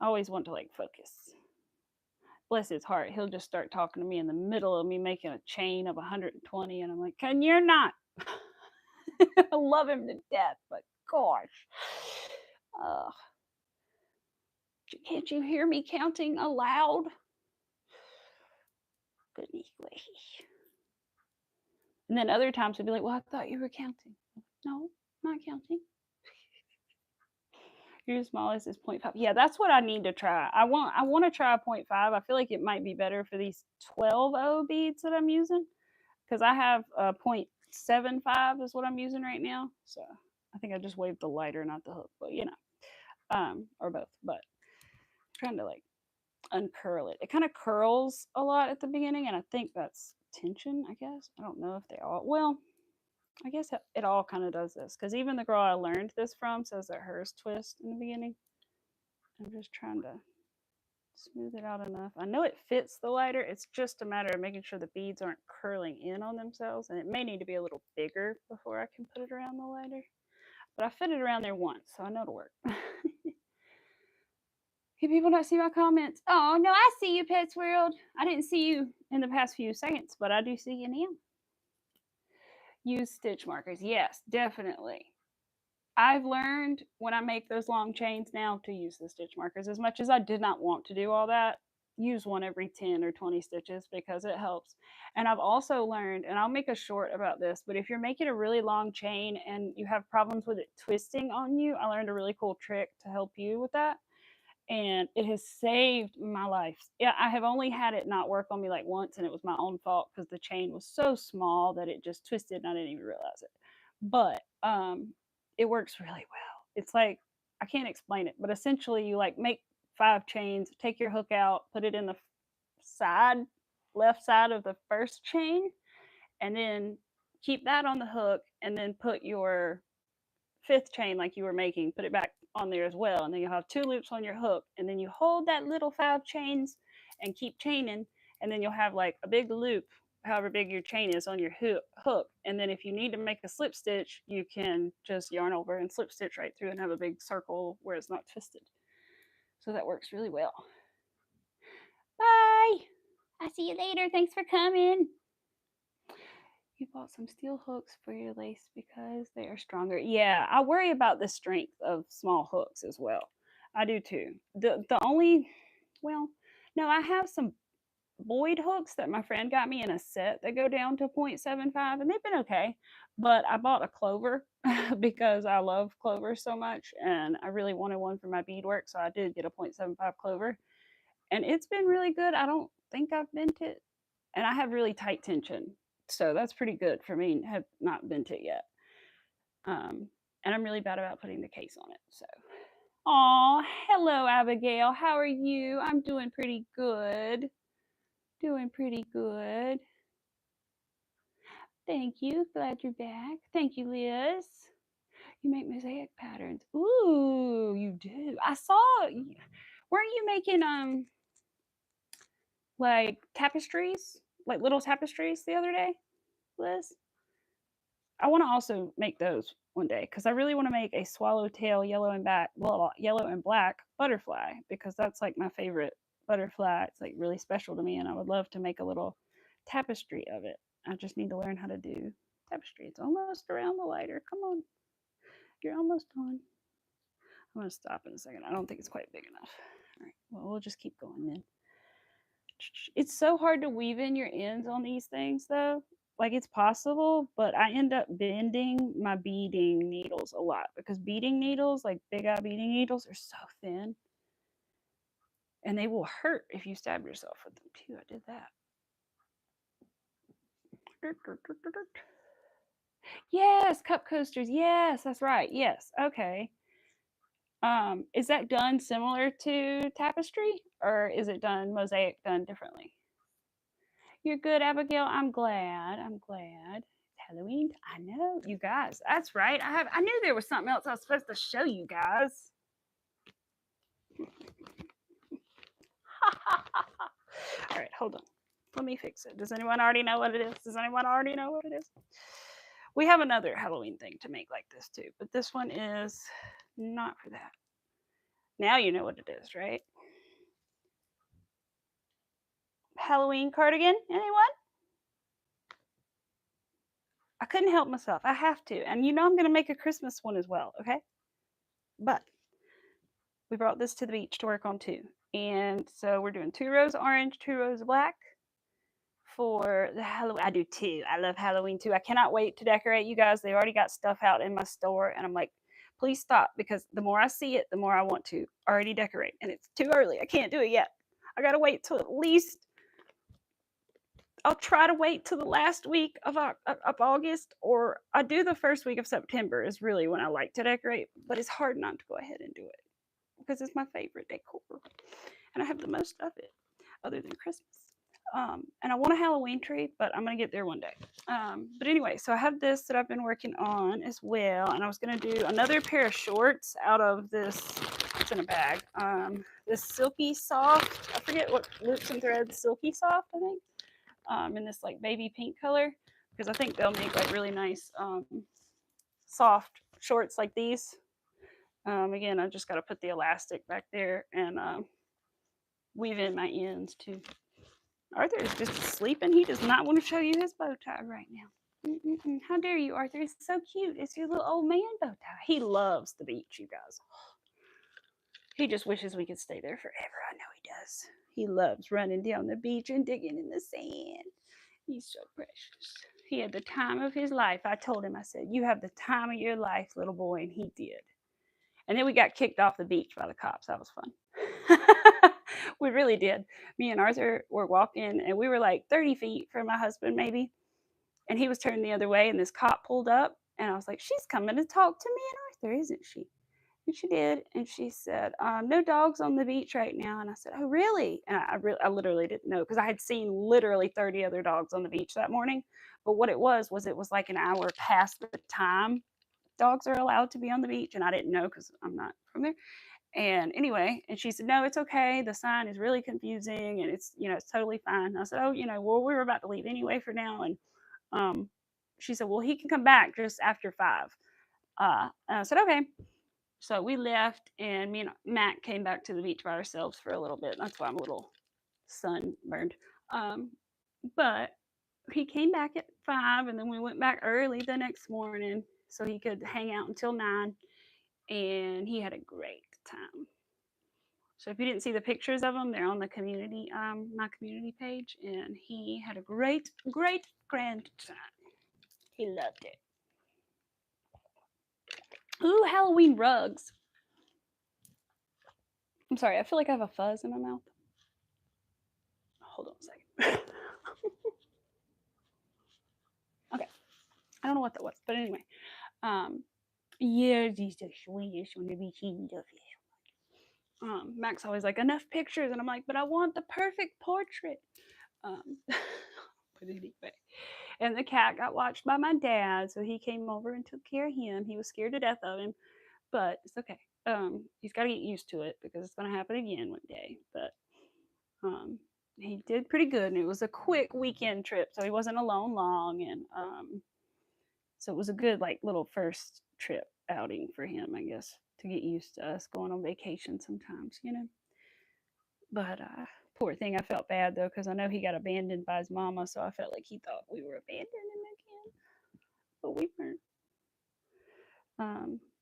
I always want to like focus. Bless his heart, he'll just start talking to me in the middle of me making a chain of 120, and I'm like, "Can you're not." I love him to death, but gosh, uh, can't you hear me counting aloud? Goodness gracious. And then other times he'd be like, "Well, I thought you were counting." No, I'm not counting. Your smallest is 0.5. Yeah, that's what I need to try. I want to try 0.5. I feel like it might be better for these 12O beads that I'm using because I have 0.75 is what I'm using right now. So I think I just waved the lighter, not the hook, but you know, or both. But I'm trying to like uncurl it. It kind of curls a lot at the beginning, and I think that's tension. I guess I don't know if they all. Well, I guess it all kind of does this because even the girl I learned this from says that hers twist in the beginning. I'm just trying to smooth it out enough. I know it fits the lighter. It's just a matter of making sure the beads aren't curling in on themselves, and it may need to be a little bigger before I can put it around the lighter. But I fit it around there once, so I know it'll work. Can people not see my comments? Oh no, I see you, Pets World. I didn't see you in the past few seconds, but I do see you now. Use stitch markers. Yes, definitely. I've learned when I make those long chains now to use the stitch markers. As much as I did not want to do all that, use one every 10 or 20 stitches because it helps. And I've also learned, and I'll make a short about this, but if you're making a really long chain and you have problems with it twisting on you, I learned a really cool trick to help you with that. And it has saved my life. Yeah, I have only had it not work on me like once, and it was my own fault because the chain was so small that it just twisted and I didn't even realize it. But it works really well. It's like I can't explain it, but essentially you like make 5 chains, take your hook out, put it in the side left side of the first chain, and then keep that on the hook, and then put your 5th chain like you were making, put it back on there as well, and then you'll have 2 loops on your hook, and then you hold that little 5 chains and keep chaining, and then you'll have like a big loop however big your chain is on your hook. And then if you need to make a slip stitch, you can just yarn over and slip stitch right through and have a big circle where it's not twisted. So that works really well. Bye. I'll see you later. Thanks for coming. You bought some steel hooks for your lace because they are stronger. Yeah, I worry about the strength of small hooks as well. I do too. The only, well, no, I have some Boyd hooks that my friend got me in a set that go down to 0.75, and they've been okay. But I bought a clover because I love clover so much, and I really wanted one for my beadwork, so I did get a 0.75 clover, and it's been really good. I don't think I've bent it. And I have really tight tension. So that's pretty good for me. Have not bent it yet. And I'm really bad about putting the case on it. So, oh, hello, Abigail. How are you? I'm doing pretty good. Doing pretty good. Thank you. Glad you're back. Thank you, Liz. You make mosaic patterns. Ooh, you do. I saw. Weren't you making like tapestries, like little tapestries the other day, Liz? I want to also make those one day because I really want to make a swallowtail yellow and back, well, yellow and black butterfly because that's like my favorite butterfly. It's like really special to me, and I would love to make a little tapestry of it. I just need to learn how to do tapestry. It's almost around the lighter. Come on, you're almost on. I'm gonna stop in a second. I don't think it's quite big enough. All right. Well, we'll just keep going then. It's so hard to weave in your ends on these things though. Like it's possible, but I end up bending my beading needles a lot because beading needles, like big eye beading needles, are so thin and they will hurt if you stab yourself with them too. I did that. Yes, cup coasters. Yes, that's right. Yes. Okay. Is that done similar to tapestry or is it done mosaic done differently? You're good, Abigail. I'm glad. I'm glad. It's Halloween. I know, you guys. That's right. I knew there was something else I was supposed to show you guys. All right, hold on. Let me fix it. Does anyone already know what it is? Does anyone already know what it is? We have another Halloween thing to make like this too, but this one is not for that. Now you know what it is, right? Halloween cardigan, anyone? I couldn't help myself. I have to. And you know I'm going to make a Christmas one as well, okay? But we brought this to the beach to work on too. And so we're doing 2 rows of orange, 2 rows of black for the Halloween. I do too. I love Halloween too. I cannot wait to decorate, you guys. They already got stuff out in my store. And I'm like, please stop because the more I see it, the more I want to already decorate. And it's too early. I can't do it yet. I got to wait till at least I'll try to wait till the last week of August, or I do the first week of September is really when I like to decorate, but it's hard not to go ahead and do it because it's my favorite decor, and I have the most of it, other than Christmas. And I want a Halloween tree, but I'm gonna get there one day. But anyway, so I have this that I've been working on as well, and I was gonna do another pair of shorts out of this. It's in a bag. This silky soft. I forget what Loops and Threads silky soft. I think. In this like baby pink color because I think they'll make like really nice soft shorts like these. Again, I just got to put the elastic back there and weave in my ends too. Arthur is just sleeping. He does not want to show you his bow tie right now. How dare you, Arthur? It's so cute. It's your little old man bow tie. He loves the beach, you guys. He just wishes we could stay there forever. I know he does. He loves running down the beach and digging in the sand. He's so precious. He had the time of his life. I told him, I said, you have the time of your life, little boy. And he did. And then we got kicked off the beach by the cops. That was fun. We really did. Me and Arthur were walking, and we were like 30 feet from my husband, maybe. And he was turning the other way, and this cop pulled up. And I was like, she's coming to talk to me and Arthur, isn't she? And she did, and she said, "No dogs on the beach right now." And I said, "Oh, really?" And I literally didn't know because I had seen literally 30 other dogs on the beach that morning. But what it was like an hour past the time dogs are allowed to be on the beach, and I didn't know because I'm not from there. And anyway, and she said, "No, it's okay. The sign is really confusing, and it's it's totally fine." And I said, "Oh, well, we were about to leave anyway for now." And she said, "Well, he can come back just after 5." And I said, "Okay." So we left, and me and Matt came back to the beach by ourselves for a little bit. That's why I'm a little sunburned. But he came back at 5, and then we went back early the next morning so he could hang out until 9, and he had a great time. So if you didn't see the pictures of him, they're on the community, my community page, and he had a great, great grand time. He loved it. Ooh, Halloween rugs. I'm sorry, I feel like I have a fuzz in my mouth. hold on a second. Okay, I don't know what that was, but anyway, yeah, these the sweetest when we see the fish. Mac's always like, enough pictures, and I'm like, but I want the perfect portrait. But anyway, and the cat got watched by my dad, so he came over and took care of him. He was scared to death of him, but it's okay. He's got to get used to it because it's going to happen again one day. But he did pretty good, and it was a quick weekend trip, so he wasn't alone long, and so it was a good like little first trip outing for him, I guess, to get used to us going on vacation sometimes, you know. But poor thing, I felt bad though because I know he got abandoned by his mama, so I felt like he thought we were abandoning him again, but we weren't.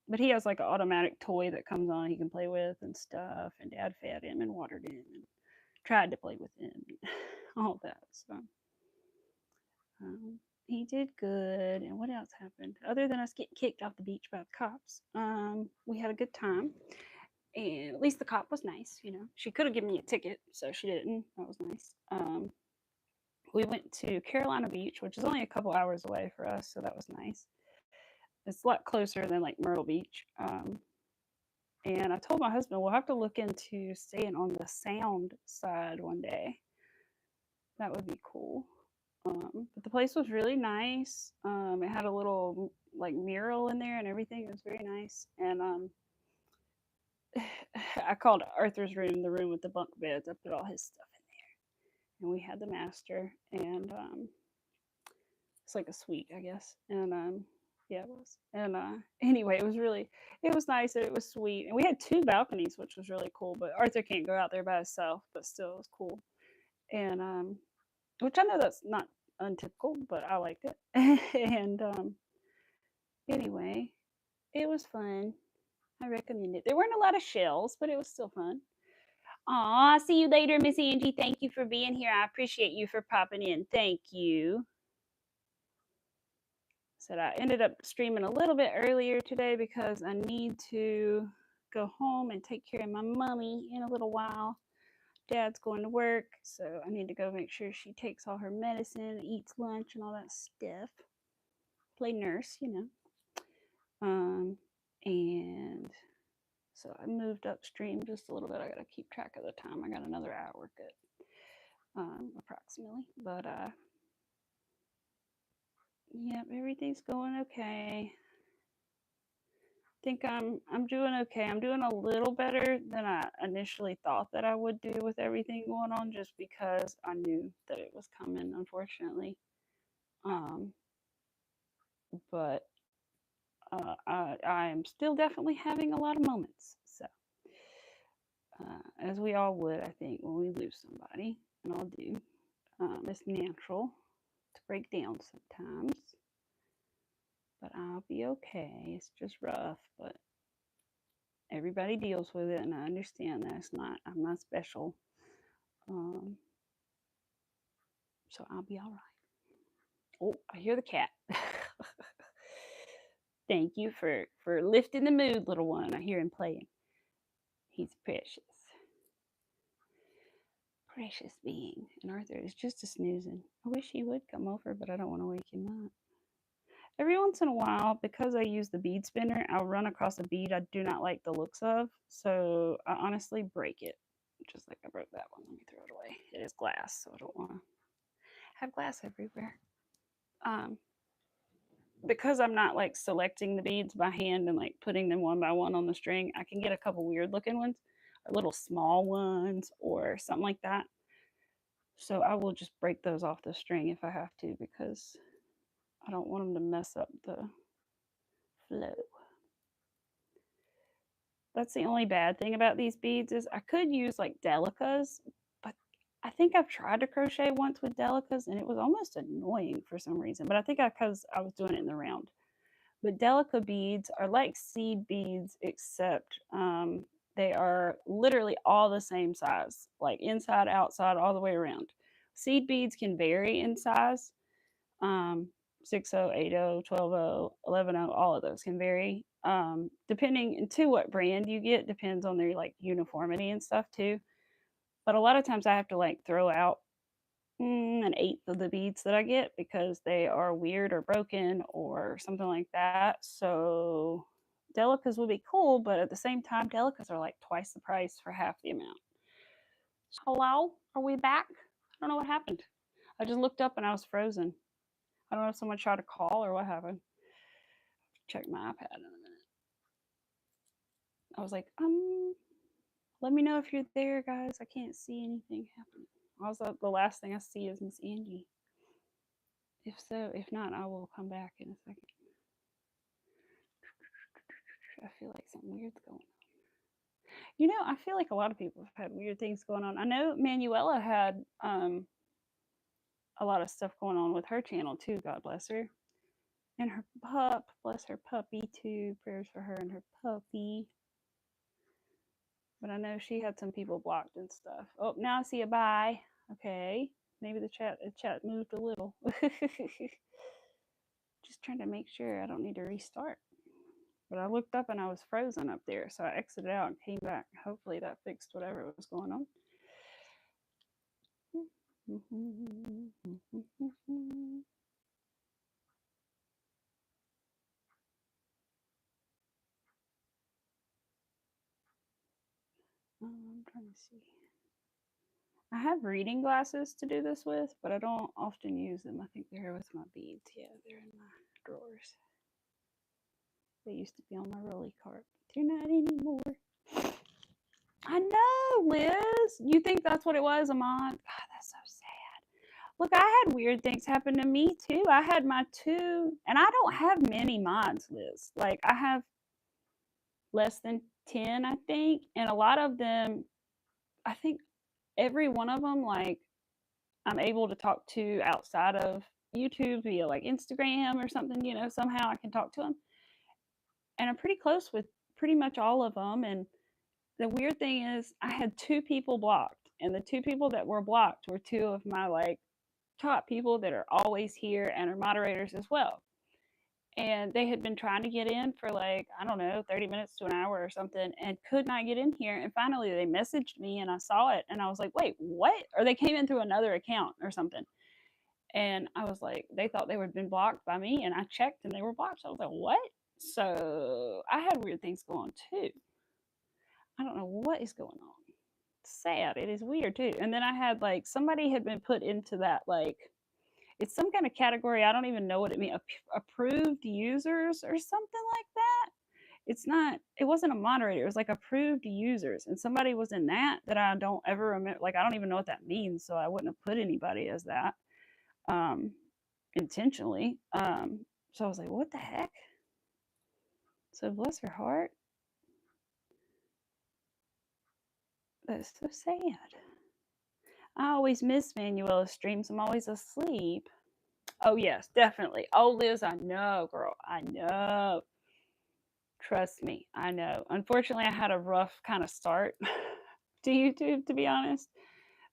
But he has like an automatic toy that comes on he can play with and stuff, and Dad fed him and watered him and tried to play with him and all that. So he did good. And what else happened other than us getting kicked off the beach by the cops? We had a good time, and at least the cop was nice. You know, she could have given me a ticket, so she didn't. That was nice. We went to Carolina Beach, which is only a couple hours away for us, so that was nice. It's a lot closer than like Myrtle Beach. And I told my husband we'll have to look into staying on the Sound side one day. That would be cool. But the place was really nice. It had a little like mural in there and everything. It was very nice. And I called Arthur's room the room with the bunk beds. I put all his stuff in there, and we had the master, and it's like a suite, I guess. And yeah, it was. And anyway, it was nice and it was sweet. And we had two balconies, which was really cool. But Arthur can't go out there by himself, but still, it was cool. And which I know that's not untypical, but I liked it. And anyway, it was fun. I recommend it. There weren't a lot of shells, but it was still fun. Aw, see you later, Miss Angie. Thank you for being here. I appreciate you for popping in. Thank you. Said I ended up streaming a little bit earlier today because I need to go home and take care of my mommy in a little while. Dad's going to work, so I need to go make sure she takes all her medicine, eats lunch, and all that stuff. Play nurse, you know. And so I moved upstream just a little bit. I gotta keep track of the time. I got another hour good, approximately. But yep, everything's going okay. Think I'm doing okay. I'm doing a little better than I initially thought that I would do with everything going on, just because I knew that it was coming, unfortunately. But I am still definitely having a lot of moments. So, as we all would, I think, when we lose somebody, and all do, it's natural to break down sometimes. But I'll be okay. It's just rough, but everybody deals with it, and I understand that I'm not special. So I'll be all right. Oh, I hear the cat. Thank you for lifting the mood, little one. I hear him playing. He's precious. Precious being. And Arthur is just a snoozing. I wish he would come over, but I don't want to wake him up. Every once in a while, because I use the bead spinner, I'll run across a bead I do not like the looks of. So I honestly break it. Just like I broke that one. Let me throw it away. It is glass, so I don't want to have glass everywhere. Because I'm not like selecting the beads by hand and like putting them one by one on the string, I can get a couple weird looking ones, or little small ones, or something like that. So I will just break those off the string if I have to, because I don't want them to mess up the flow. That's the only bad thing about these beads is I could use like delicas, but I think I've tried to crochet once with delicas and it was almost annoying for some reason. But I think because I was doing it in the round. But delica beads are like seed beads, except they are literally all the same size, like inside, outside, all the way around. Seed beads can vary in size. 6-0, 8-0, 12-0, 11-0, all of those can vary. Depending to what brand you get, depends on their like uniformity and stuff too. But a lot of times I have to like throw out an eighth of the beads that I get because they are weird or broken or something like that. So Delicas would be cool, but at the same time, Delicas are like twice the price for half the amount. Hello? Are we back? I don't know what happened. I just looked up and I was frozen. I don't know if someone tried to call or what happened. Check my iPad in a minute. I was like, let me know if you're there, guys. I can't see anything happening. Also, the last thing I see is Miss Angie. If so, if not, I will come back in a second. I feel like something weird's going on. You know, I feel like a lot of people have had weird things going on. I know Manuela had a lot of stuff going on with her channel too. God bless her. And her pup, bless her puppy too. Prayers for her and her puppy. But I know she had some people blocked and stuff. Oh, now I see a bye. Okay, maybe the chat moved a little. Just trying to make sure I don't need to restart. But I looked up and I was frozen up there, so I exited out and came back. Hopefully that fixed whatever was going on. I'm trying to see. I have reading glasses to do this with, but I don't often use them. I think they're with my beads. Yeah, they're in my drawers. They used to be on my rolly cart, but they're not anymore. I know, Liz. You think that's what it was, Amon? God, that's so sad. Look, I had weird things happen to me too. I had my two, and I don't have many mods, Liz. Like, I have less than 10, I think. And a lot of them, I think every one of them, like, I'm able to talk to outside of YouTube via like Instagram or something, you know, somehow I can talk to them. And I'm pretty close with pretty much all of them. And the weird thing is, I had two people blocked, and the two people that were blocked were two of my like top people that are always here and are moderators as well. And they had been trying to get in for like, I don't know, 30 minutes to an hour or something and could not get in here. And finally they messaged me and I saw it and I was like, wait, what? Or they came in through another account or something. And I was like, they thought they had been blocked by me, and I checked and they were blocked. So I was like, what? So I had weird things going on too. I don't know what is going on. It's sad. It is weird too. And then I had like somebody had been put into that like, it's some kind of category. I don't even know what it means. Approved users or something like that. It's not. It wasn't a moderator. It was like approved users, and somebody was in that I don't ever remember. Like I don't even know what that means. So I wouldn't have put anybody as that intentionally. So I was like, what the heck? So bless her heart. That's so sad. I always miss Manuela's streams. I'm always asleep. Oh, yes, definitely. Oh, Liz, I know, girl. I know. Trust me, I know. Unfortunately, I had a rough kind of start to YouTube, to be honest,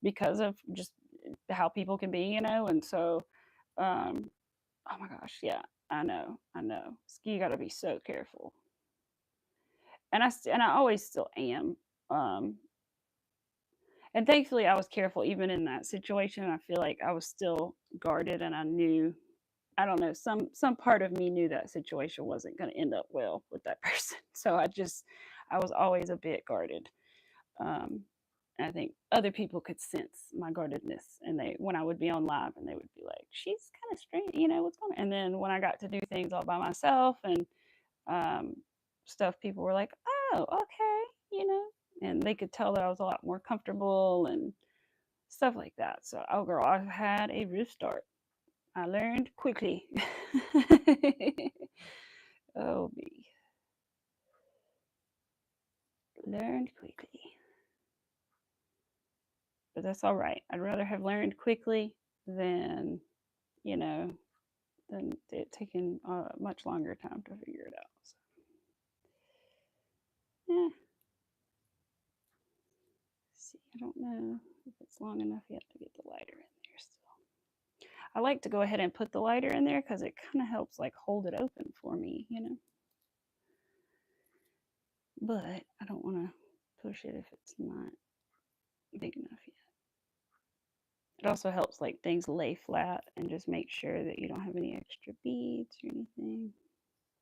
because of just how people can be, you know. And so, oh my gosh, yeah, I know. You got to be so careful. And I always still am. And thankfully, I was careful even in that situation. I feel like I was still guarded, and I knew, I don't know, some part of me knew that situation wasn't going to end up well with that person. So I was always a bit guarded. And I think other people could sense my guardedness, and when I would be on live, and they would be like, "She's kind of strange, you know, what's going on?" And then when I got to do things all by myself and um, stuff, people were like, "Oh, okay," you know, and they could tell that I was a lot more comfortable and stuff like that. So, oh, girl, I've had a rough start. I learned quickly. Oh, me. Learned quickly. But that's all right. I'd rather have learned quickly than, you know, than it taking a much longer time to figure it out. So, yeah. See, I don't know if it's long enough yet to get the lighter in there still. I like to go ahead and put the lighter in there because it kind of helps like hold it open for me, you know. But I don't want to push it if it's not big enough yet. It also helps like things lay flat and just make sure that you don't have any extra beads or anything.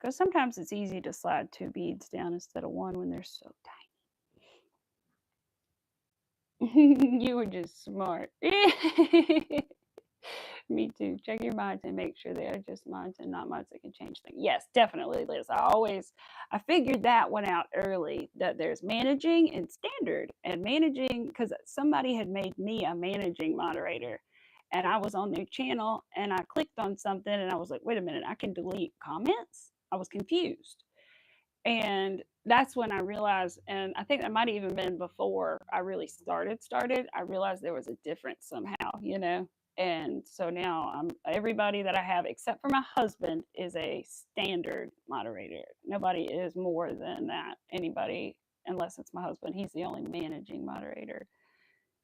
Because sometimes it's easy to slide 2 beads down instead of 1 when they're so tiny. You were just smart. Me too. Check your minds and make sure they are just minds and not minds that can change things. Yes, definitely, Liz. I figured that one out early, that there's managing and standard. And managing, because somebody had made me a managing moderator, and I was on their channel and I clicked on something and I was like, wait a minute, I can delete comments? I was confused. And that's when I realized, and I think that might have even been before I really started, I realized there was a difference somehow. And so now everybody that I have, except for my husband, is a standard moderator. Nobody is more than that. Anybody, unless it's my husband, he's the only managing moderator.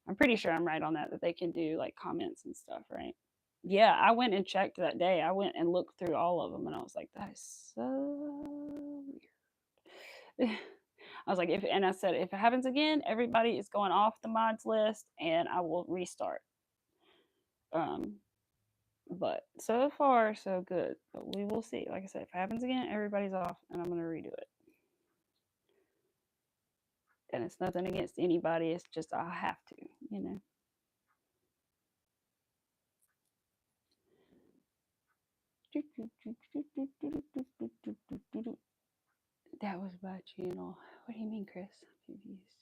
I'm pretty sure I'm right on that they can do like comments and stuff, right? Yeah, I went and checked that day. I went and looked through all of them and I was like, that is so weird. I was like, and I said, if it happens again, everybody is going off the mods list and I will restart. But so far, so good. But we will see. Like I said, if it happens again, everybody's off and I'm going to redo it. And it's nothing against anybody. It's just I have to. That was my channel. What do you mean, Chris? I'm confused.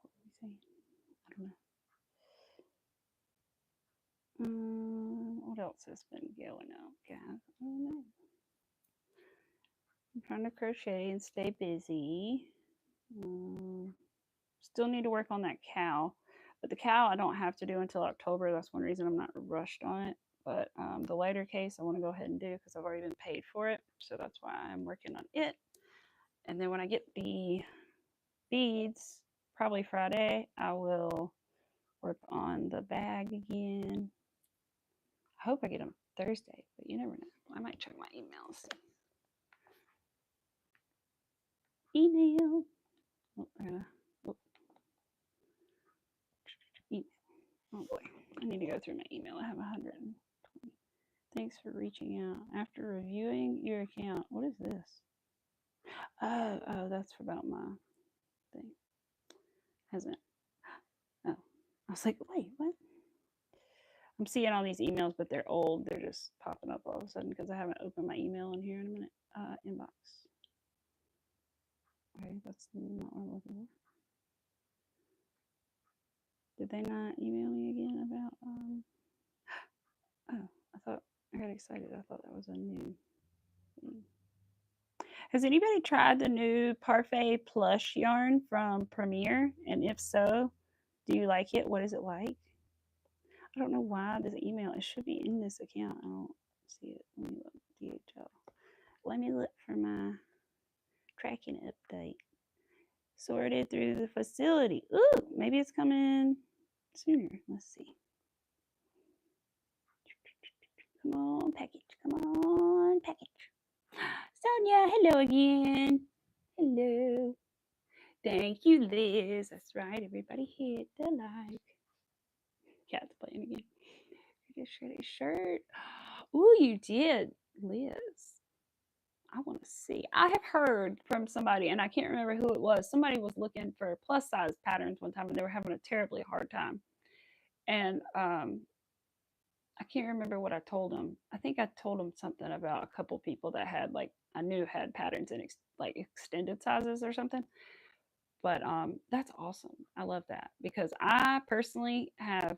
What were we saying? I don't know. What else has been going on, guys? I don't know. I'm trying to crochet and stay busy. Still need to work on that cow. But the cow I don't have to do until October. That's one reason I'm not rushed on it. But the lighter case I want to go ahead and do because I've already been paid for it. So that's why I'm working on it. And then when I get the beads, probably Friday, I will work on the bag again. I hope I get them Thursday, but you never know. I might check my emails. Email. Oh, email. Oh boy, I need to go through my email. I have 120. Thanks for reaching out. After reviewing your account, what is this? Oh, that's about my thing. Hasn't. Oh, I was like, wait, what? I'm seeing all these emails, but they're old. They're just popping up all of a sudden because I haven't opened my email in here in a minute. Inbox. Okay, that's not what I'm looking for. Did they not email me again about? Oh, I got excited. I thought that was a new thing. Has anybody tried the new Parfait plush yarn from Premier? And if so, do you like it? What is it like? I don't know why this email, it should be in this account. I don't see it. Let me look. DHL. Let me look for my tracking update. Sorted through the facility. Ooh, maybe it's coming sooner. Let's see. Come on, package. Come on, package. Sonia, hello again. Hello. Thank you, Liz. That's right. Everybody hit the like. Cat's playing again. You just showed a shirt. Ooh, you did, Liz. I want to see. I have heard from somebody, and I can't remember who it was. Somebody was looking for plus size patterns one time, and they were having a terribly hard time. And I can't remember what I told them. I think I told them something about a couple people that had like I knew had patterns in like extended sizes or something. But that's awesome. I love that because I personally have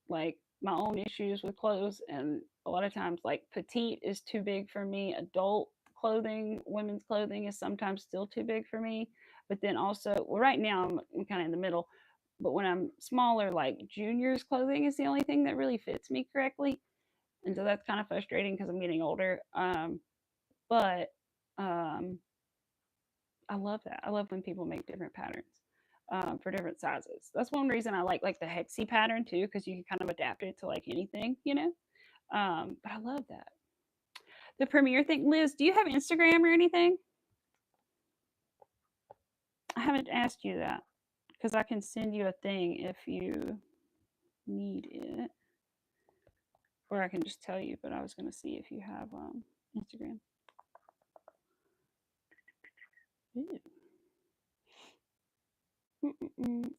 like my own issues with clothes, and a lot of times like petite is too big for me. Adult clothing, women's clothing is sometimes still too big for me. But then also, well, right now I'm kind of in the middle. But when I'm smaller, like juniors clothing is the only thing that really fits me correctly, and so that's kind of frustrating because I'm getting older. But um, I love that. I love when people make different patterns for different sizes. That's one reason I like the hexy pattern too, because you can kind of adapt it to like anything. But I love that. The Premiere thing, Liz, do you have Instagram or anything? I haven't asked you that. because I can send you a thing if you need it. Or I can just tell you, but I was going to see if you have Instagram.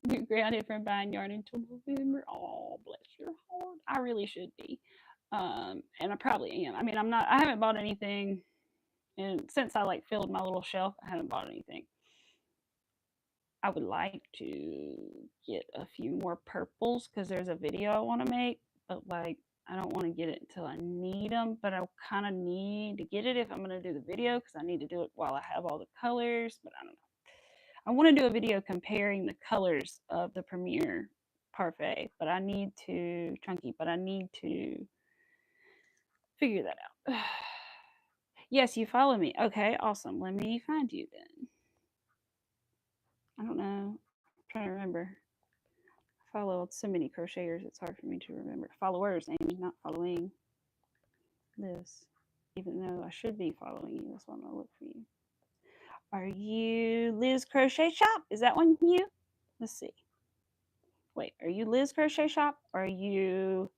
You're grounded from buying yarn until November. Oh, bless your heart. I really should be. And I probably am. I mean, I haven't bought anything. And since I like filled my little shelf, I haven't bought anything. I would like to get a few more purples because there's a video I want to make, but like I don't want to get it until I need them, but I kind of need to get it if I'm going to do the video because I need to do it while I have all the colors, but I don't know. I want to do a video comparing the colors of the Premier Parfait, but I need to figure that out. Yes, you follow me. Okay, awesome. Let me find you then. I don't know. I'm trying to remember. I follow so many crocheters, it's hard for me to remember. Followers, Amy, not following this. Even though I should be following you, that's why I'm going to look for you. Are you Liz Crochet Shop? Is that one you? Let's see. Wait, are you Liz Crochet Shop? Or are you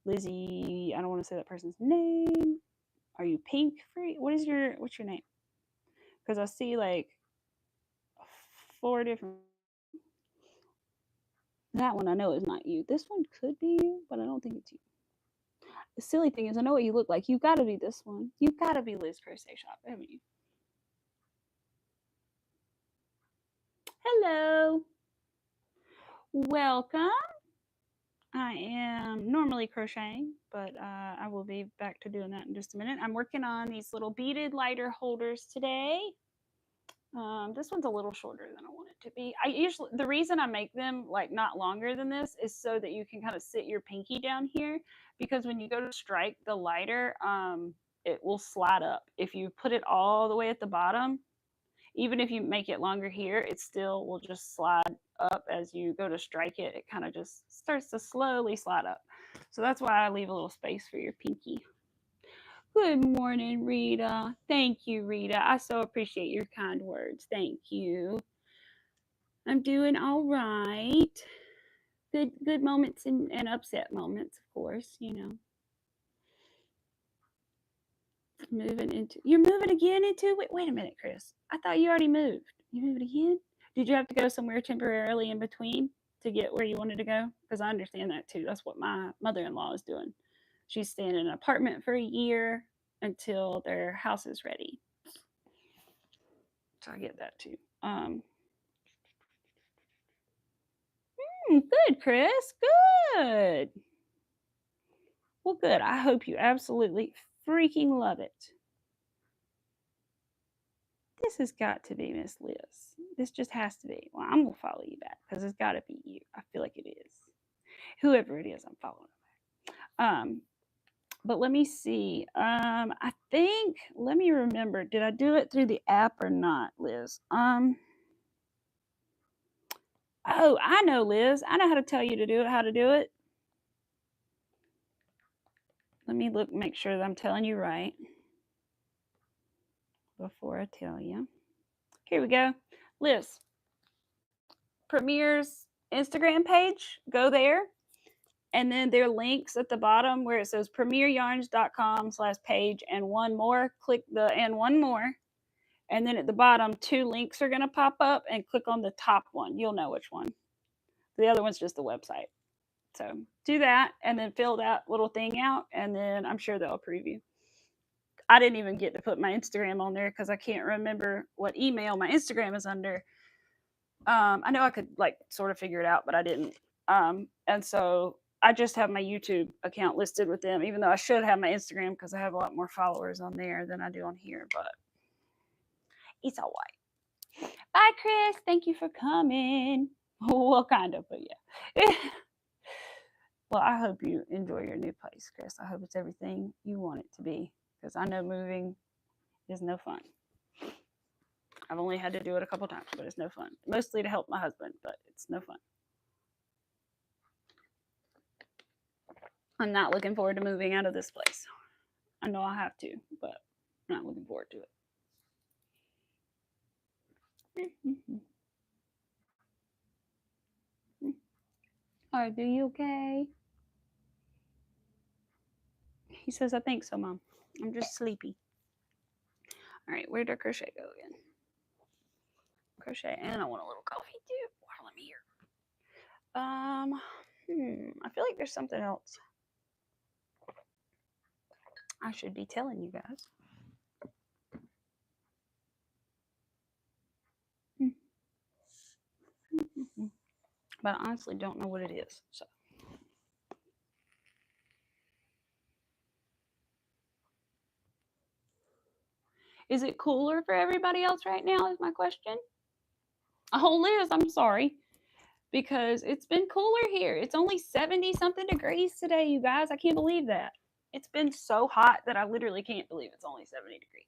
Lizzie? I don't want to say that person's name. Are you Pink Free? What's your name? Because I see like 4 different. That one I know is not you. This one could be you, but I don't think it's you. The silly thing is, I know what you look like. You've got to be this one. You've got to be Liz Crochet Shop, haven't you? Hello. Welcome. I am normally crocheting, but I will be back to doing that in just a minute. I'm working on these little beaded lighter holders today. This one's a little shorter than I want it to be. The reason I make them like not longer than this is so that you can kind of sit your pinky down here, because when you go to strike the lighter, it will slide up. If you put it all the way at the bottom, even if you make it longer here, it still will just slide up as you go to strike it. It kind of just starts to slowly slide up. So that's why I leave a little space for your pinky. Good morning, Rita. Thank you, Rita. I so appreciate your kind words. Thank you. I'm doing all right. Good moments and upset moments, of course, you know. You're moving again into, wait a minute, Chris. I thought you already moved. You moved again? Did you have to go somewhere temporarily in between to get where you wanted to go? Because I understand that too. That's what my mother-in-law is doing. She's staying in an apartment for a year until their house is ready. So I get that too. Good, Chris. Good. Well, good. I hope you absolutely freaking love it. This has got to be Miss Liz. This just has to be. Well, I'm going to follow you back because it's got to be you. I feel like it is. Whoever it is, I'm following back. But let me see. I think, let me remember. Did I do it through the app or not, Liz? Oh, I know, Liz. I know how to tell you how to do it. Let me look, make sure that I'm telling you right before I tell you. Here we go. Liz, Premier's Instagram page, go there. And then there are links at the bottom where it says premieryarns.com/page and one more. Click the and one more. And then at the bottom, 2 links are going to pop up, and click on the top one. You'll know which one. The other one's just the website. So do that and then fill that little thing out, and then I'm sure they'll approve you. I didn't even get to put my Instagram on there because I can't remember what email my Instagram is under. I know I could like sort of figure it out, but I didn't. And so I just have my YouTube account listed with them, even though I should have my Instagram because I have a lot more followers on there than I do on here, but it's all right. Bye, Chris. Thank you for coming. Well, kind of, but yeah. Well, I hope you enjoy your new place, Chris. I hope it's everything you want it to be, because I know moving is no fun. I've only had to do it a couple times, but it's no fun. Mostly to help my husband, but it's no fun. I'm not looking forward to moving out of this place. I know I have to, but I'm not looking forward to it. Are you okay? He says, I think so, Mom. I'm just sleepy. All right, where did our crochet go again? Crochet, and I want a little coffee too. Wow, let me hear. I feel like there's something else I should be telling you guys. But I honestly don't know what it is. So is it cooler for everybody else right now is my question. Oh, Liz, I'm sorry. Because it's been cooler here. It's only 70 something degrees today, you guys. I can't believe that. It's been so hot that I literally can't believe it's only 70 degrees.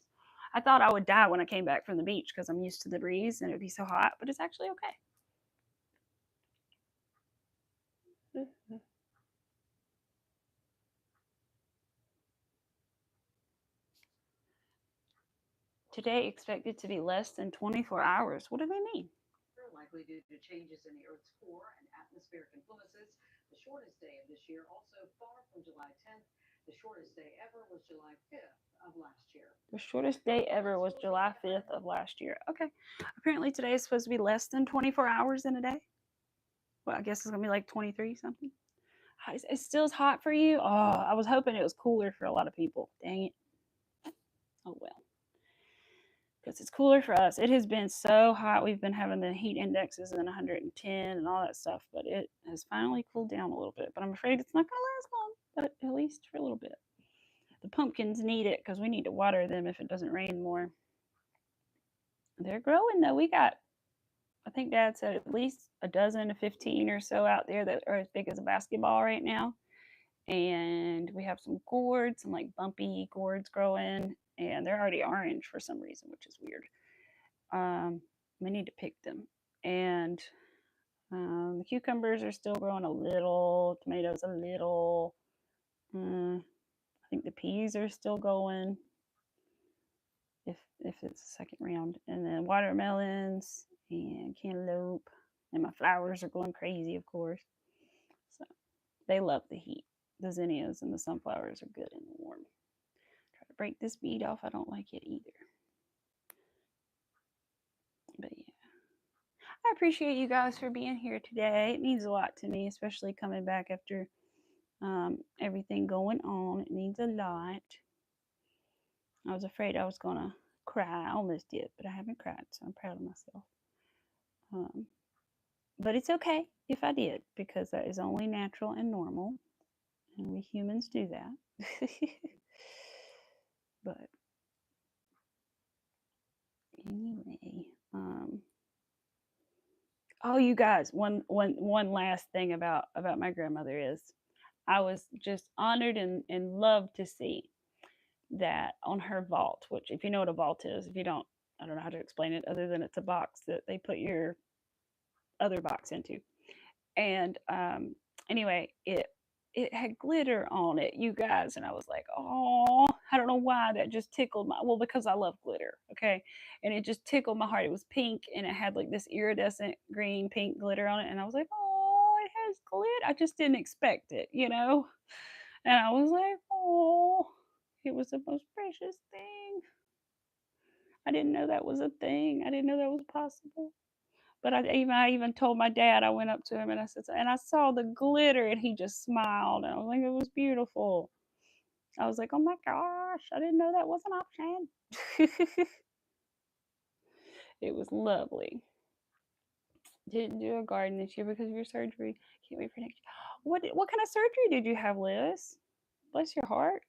I thought I would die when I came back from the beach because I'm used to the breeze and it would be so hot, but it's actually okay. Today expected to be less than 24 hours. What do they mean? Likely due to changes in the Earth's core and atmospheric influences. The shortest day of this year, also far from July 10th. The shortest day ever was July 5th of last year. The shortest day ever was July 5th of last year. Okay. Apparently today is supposed to be less than 24 hours in a day. Well, I guess it's going to be like 23 something. It still is hot for you? Oh, I was hoping it was cooler for a lot of people. Dang it. Oh, well. Because it's cooler for us. It has been so hot. We've been having the heat indexes in 110 and all that stuff, but it has finally cooled down a little bit. But I'm afraid it's not going to last long, but at least for a little bit. The pumpkins need it because we need to water them if it doesn't rain more. They're growing though. We got, I think Dad said at least a dozen to 15 or so out there that are as big as a basketball right now. And we have some gourds, some like bumpy gourds growing, and they're already orange for some reason, which is weird. Um, we need to pick them. And the cucumbers are still growing a little, tomatoes a little. I think the peas are still going if it's the second round. And then watermelons and cantaloupe. And my flowers are going crazy, of course. So they love the heat. The zinnias and the sunflowers are good in the warm. Try to break this bead off. I don't like it either. But yeah. I appreciate you guys for being here today. It means a lot to me, especially coming back after everything going on. It means a lot. I was afraid I was going to cry. I almost did, but I haven't cried, so I'm proud of myself. But it's okay if I did, because that is only natural and normal, and we humans do that. But anyway, oh, you guys, one last thing about my grandmother is I was just honored and loved to see that on her vault, which if you know what a vault is, if you don't, I don't know how to explain it other than it's a box that they put your other box into. And anyway, it had glitter on it, you guys, and I was like, oh, I don't know why that just tickled my, well, because I love glitter, okay, and it just tickled my heart. It was pink and it had like this iridescent green pink glitter on it, and I was like, oh, it has glitter. I just didn't expect it, and I was like, oh, it was the most precious thing. I didn't know that was a thing. I didn't know that was possible. But I even told my dad. I went up to him and I said, and I saw the glitter, and he just smiled. And I was like, it was beautiful. I was like, oh my gosh, I didn't know that was an option. It was lovely. Didn't do a garden this year because of your surgery. Can't wait for next year. What kind of surgery did you have, Liz? Bless your heart.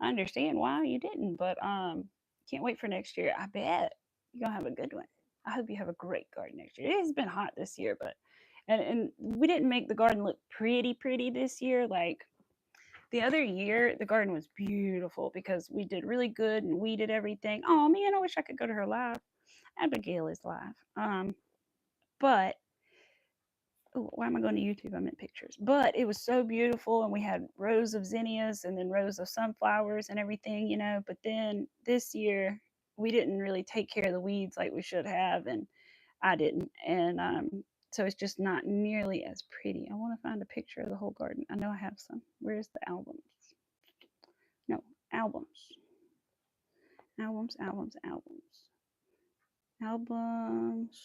I understand why you didn't, but can't wait for next year. I bet you're gonna have a good one. I hope you have a great garden next year. It has been hot this year, but and we didn't make the garden look pretty this year. Like the other year, the garden was beautiful because we did really good and weeded everything. Oh man, I wish I could go to her live. Abigail is live. But why am I going to YouTube? I'm in pictures. But it was so beautiful, and we had rows of zinnias and then rows of sunflowers and everything, But then this year, we didn't really take care of the weeds like we should have, and I didn't. And So it's just not nearly as pretty. I want to find a picture of the whole garden. I know I have some. Where's the albums? No, albums. Albums, albums, albums. Albums.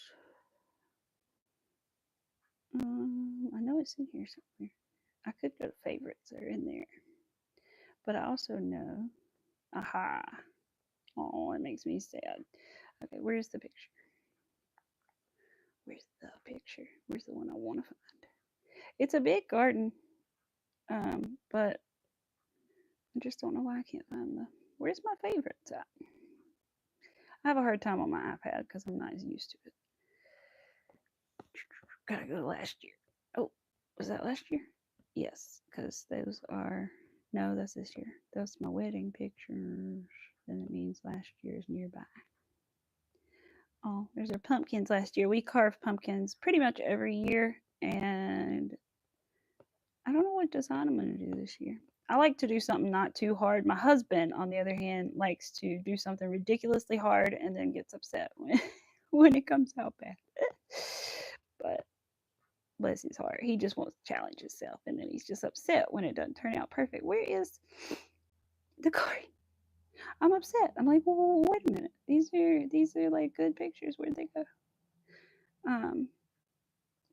I know it's in here somewhere. I could go to favorites. They're in there. But I also know. Aha. Oh, it makes me sad. Okay, where's the picture? Where's the picture? Where's the one I want to find? It's a big garden. But I just don't know why I can't find the. Where's my favorites at? I have a hard time on my iPad because I'm not as used to it. Gotta go to last year. Oh, was that last year? Yes, because those are. No, that's this year. That's my wedding pictures. Then it means last year is nearby. Oh, there's our pumpkins last year. We carved pumpkins pretty much every year, and I don't know what design I'm going to do this year. I like to do something not too hard. My husband, on the other hand, likes to do something ridiculously hard and then gets upset when, when it comes out bad. But bless his heart, he just wants to challenge himself, and then he's just upset when it doesn't turn out perfect. Where is the card? I'm upset. I'm like, well, wait a minute. These are like good pictures. Where'd they go?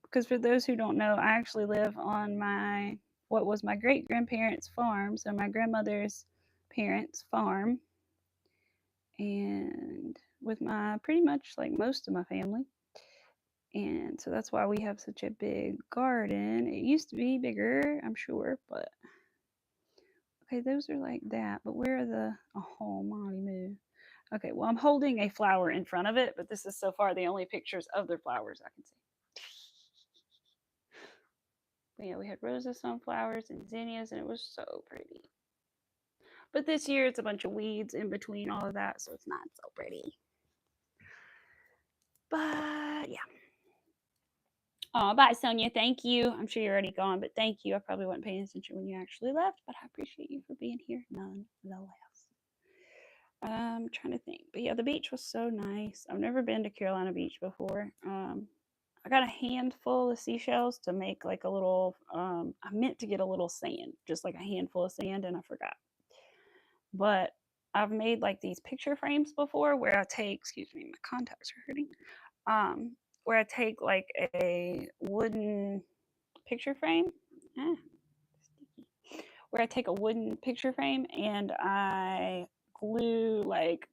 Because for those who don't know, I actually live on what was my great grandparents' farm, so my grandmother's parents' farm, and with my pretty much like most of my family. And so that's why we have such a big garden. It used to be bigger, I'm sure, but okay, those are like that. But where are the oh Molly Moo? Okay, well I'm holding a flower in front of it, but this is so far the only pictures of their flowers I can see. But yeah, we had roses, sunflowers, and zinnias, and it was so pretty. But this year it's a bunch of weeds in between all of that, so it's not so pretty. But yeah. Oh, bye, Sonia. Thank you. I'm sure you're already gone, but thank you. I probably wasn't paying attention when you actually left, but I appreciate you for being here nonetheless. I'm trying to think. But yeah, the beach was so nice. I've never been to Carolina Beach before. I got a handful of seashells to make like a little, I meant to get a little sand, just like a handful of sand, and I forgot. But I've made like these picture frames before where I take, excuse me, my contacts are hurting. Where I take like a wooden picture frame, ah, where I take a wooden picture frame and I glue like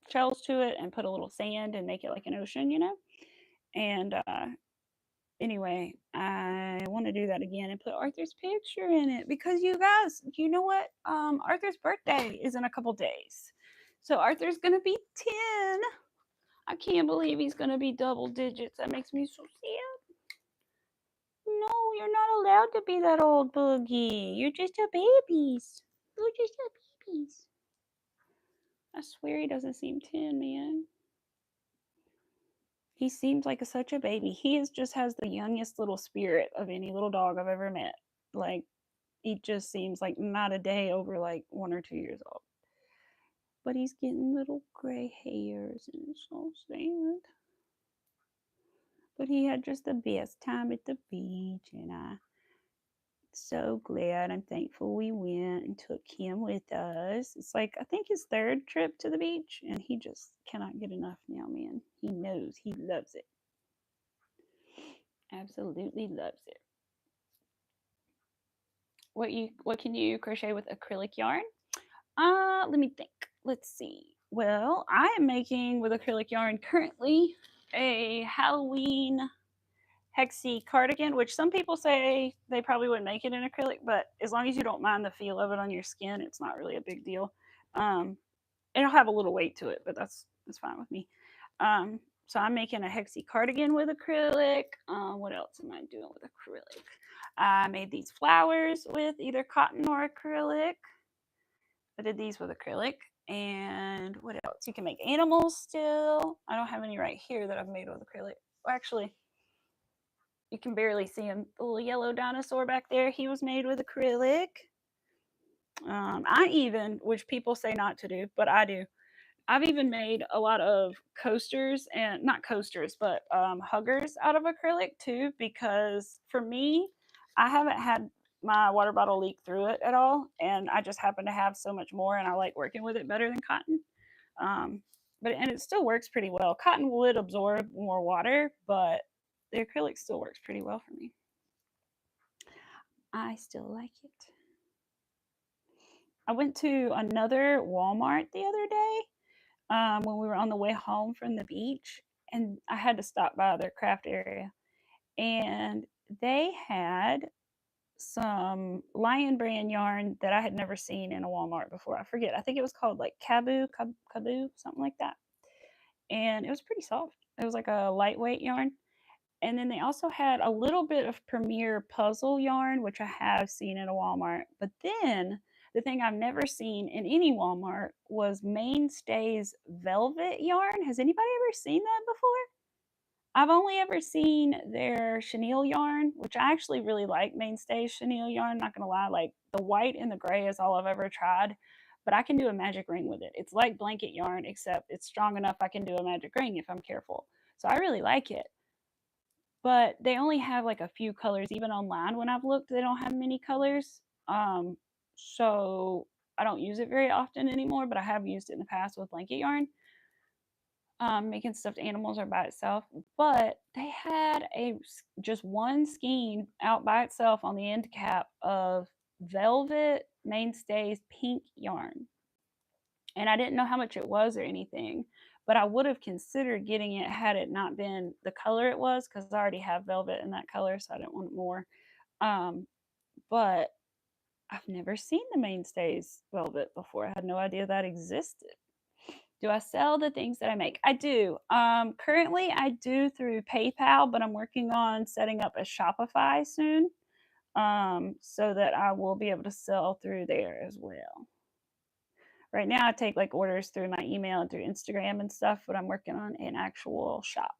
shells to it and put a little sand and make it like an ocean, you know? And anyway, I want to do that again and put Arthur's picture in it because you guys, you know what? Arthur's birthday is in a couple days. So Arthur's going to be 10. I can't believe he's going to be double digits. That makes me so sad. No, you're not allowed to be that old, Boogie. You're just a babies. You're just a babies. I swear he doesn't seem 10, man. He seems like such a baby. He just has the youngest little spirit of any little dog I've ever met. Like, he just seems like not a day over like 1 or 2 years old. But he's getting little gray hairs and it's so sad. But he had just the best time at the beach, and I'm so glad and thankful we went and took him with us. It's like, I think his 3rd trip to the beach, and he just cannot get enough now, man. He knows, he loves it. Absolutely loves it. What can you crochet with acrylic yarn? Let me think. Let's see. Well, I am making with acrylic yarn currently a Halloween hexy cardigan, which some people say they probably wouldn't make it in acrylic, but as long as you don't mind the feel of it on your skin, it's not really a big deal. It'll have a little weight to it, but that's fine with me. So I'm making a hexy cardigan with acrylic. What else am I doing with acrylic? I made these flowers with either cotton or acrylic. I did these with acrylic. And what else? You can make animals still. I don't have any right here that I've made with acrylic. Well, actually, you can barely see him. The little yellow dinosaur back there, he was made with acrylic. I even, which people say not to do, but I do, I've even made a lot of coasters, and not coasters, but huggers out of acrylic too, because for me, I haven't had my water bottle leak through it at all. And I just happen to have so much more, and I like working with it better than cotton. Um, and it still works pretty well. Cotton would absorb more water, but the acrylic still works pretty well for me. I still like it. I went to another Walmart the other day when we were on the way home from the beach, and I had to stop by their craft area, and they had some lion brand yarn that I had never seen in a Walmart before. I forget. I think it was called like Kabu, something like that. And it was pretty soft. It was like a lightweight yarn. And then they also had a little bit of Premier puzzle yarn, which I have seen at a Walmart. But then the thing I've never seen in any Walmart was Mainstay's velvet yarn. Has anybody ever seen that before? I've only ever seen their chenille yarn, which I actually really like Mainstay's chenille yarn. Not gonna lie, like the white and the gray is all I've ever tried, but I can do a magic ring with it. It's like blanket yarn, except it's strong enough I can do a magic ring if I'm careful. So I really like it, but they only have like a few colors. Even online, when I've looked, they don't have many colors. Um, so I don't use it very often anymore, but I have used it in the past with blanket yarn, making stuffed animals or by itself. But they had just one skein out by itself on the end cap of velvet Mainstays pink yarn, and I didn't know how much it was or anything, but I would have considered getting it had it not been the color it was, because I already have velvet in that color, so I didn't want more. Um, but I've never seen the Mainstays velvet before. I had no idea that existed. Do I sell the things that I make? I do. Currently, I do through PayPal, but I'm working on setting up a Shopify soon, so that I will be able to sell through there as well. Right now, I take like orders through my email and through Instagram and stuff, but I'm working on an actual shop.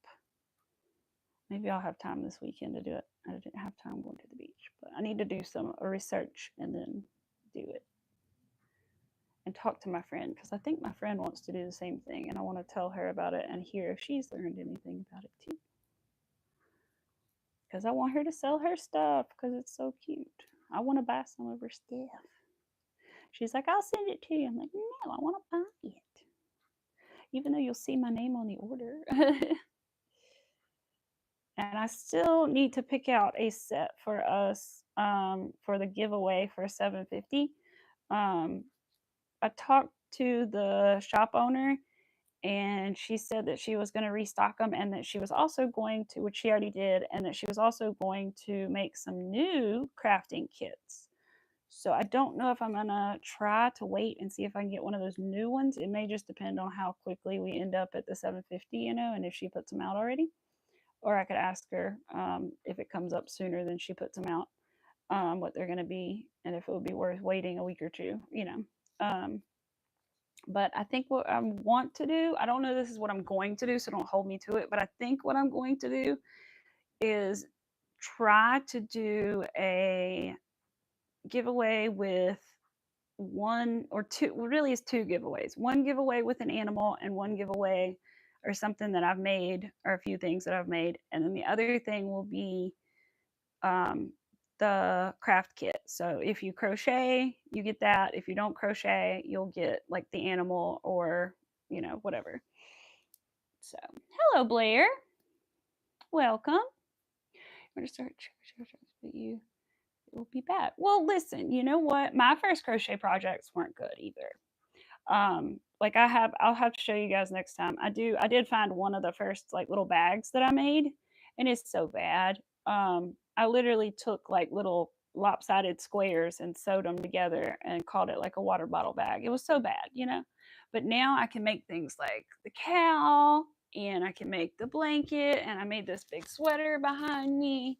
Maybe I'll have time this weekend to do it. I didn't have time going to the beach, but I need to do some research and then do it and talk to my friend, because I think my friend wants to do the same thing, and I want to tell her about it and hear if she's learned anything about it too. Because I want her to sell her stuff because it's so cute. I want to buy some of her stuff. She's like, I'll send it to you. I'm like, no, I want to buy it. Even though you'll see my name on the order. And I still need to pick out a set for us for the giveaway for 750. Um, I talked to the shop owner, and she said that she was going to restock them, and that she was also going to, which she already did, and that she was also going to make some new crafting kits. So I don't know if I'm going to try to wait and see if I can get one of those new ones. It may just depend on how quickly we end up at the 750, and if she puts them out already. Or I could ask her if it comes up sooner than she puts them out, what they're going to be, and if it would be worth waiting a week or two. But I think what I want to do, I don't know this is what I'm going to do, so don't hold me to it, but I think what I'm going to do is try to do a giveaway with one or two, well, really is two giveaways. One giveaway with an animal, and one giveaway or something that I've made, or a few things that I've made. And then the other thing will be um, the craft kit. So if you crochet, you get that. If you don't crochet, you'll get like the animal or, whatever. So, hello, Blair. Welcome. I'm going to start, but you will be bad. Well, listen, you know what? My first crochet projects weren't good either. Like I'll have to show you guys next time. I did find one of the first like little bags that I made, and it's so bad. I literally took like little lopsided squares and sewed them together and called it like a water bottle bag. It was so bad. But now I can make things like the cow, and I can make the blanket, and I made this big sweater behind me.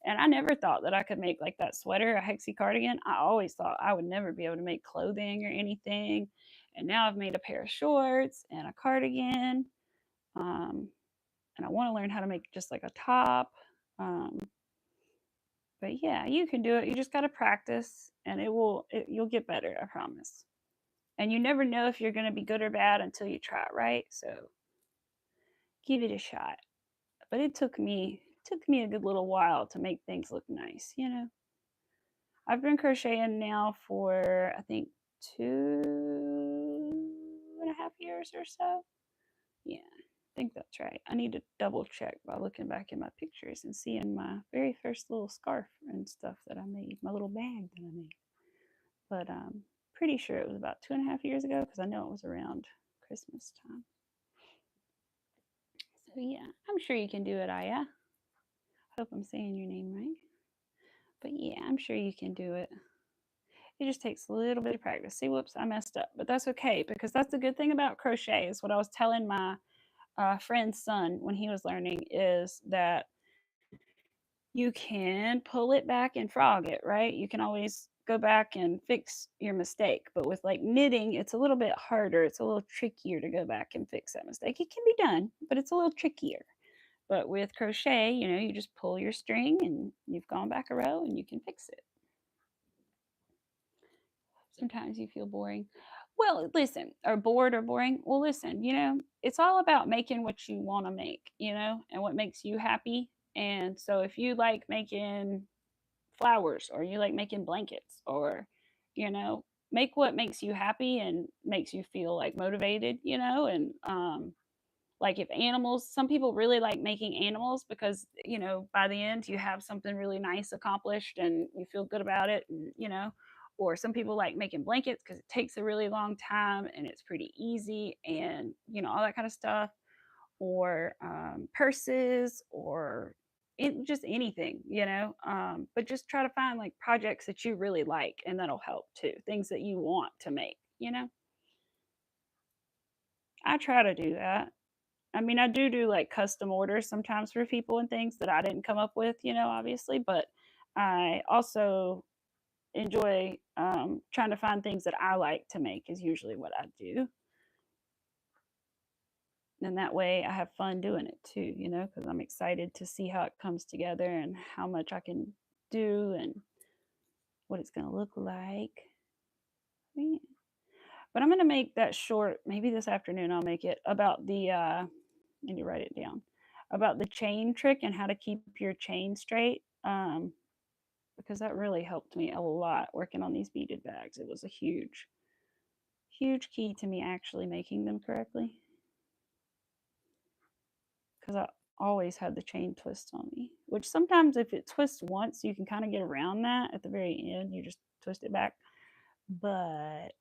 And I never thought that I could make like that sweater, a hexie cardigan. I always thought I would never be able to make clothing or anything. And now I've made a pair of shorts and a cardigan. And I want to learn how to make just like a top. But yeah, you can do it. You just got to practice, and you'll get better, I promise. And you never know if you're going to be good or bad until you try it, right? So give it a shot. But it took me a good little while to make things look nice, you know. I've been crocheting now for I think 2.5 years or so. Yeah, I think that's right. I need to double check by looking back in my pictures and seeing my very first little scarf and stuff that I made, my little bag that I made. But pretty sure it was about 2.5 years ago because I know it was around Christmas time. So yeah, I'm sure you can do it, Aya. Hope I'm saying your name right. But yeah, I'm sure you can do it. It just takes a little bit of practice. See, whoops, I messed up. But that's okay because that's the good thing about crochet is what I was telling my friend's son when he was learning is that you can pull it back and frog it, right? You can always go back and fix your mistake. But with like knitting, it's a little bit harder. It's a little trickier to go back and fix that mistake. It can be done, but it's a little trickier. But with crochet, you just pull your string and you've gone back a row and you can fix it. Sometimes you feel boring. Well, listen, or bored or boring. Well, listen, it's all about making what you want to make, and what makes you happy. And so if you like making flowers or you like making blankets or, you know, make what makes you happy and makes you feel like motivated, and like if animals, some people really like making animals because, by the end you have something really nice accomplished and you feel good about it, and, or some people like making blankets because it takes a really long time and it's pretty easy and, all that kind of stuff, or purses or just anything, but just try to find like projects that you really like and that'll help too. Things that you want to make. I try to do that. I mean, I do like custom orders sometimes for people and things that I didn't come up with, obviously, but I also enjoy trying to find things that I like to make, is usually what I do. And that way I have fun doing it too, because I'm excited to see how it comes together and how much I can do and what it's going to look like. Yeah. But I'm going to make that short, maybe this afternoon I'll make it about I need to write it down, about the chain trick and how to keep your chain straight. Because that really helped me a lot working on these beaded bags. It was a huge, huge key to me actually making them correctly. Because I always had the chain twist on me, which sometimes if it twists once, you can kind of get around that at the very end. You just twist it back. But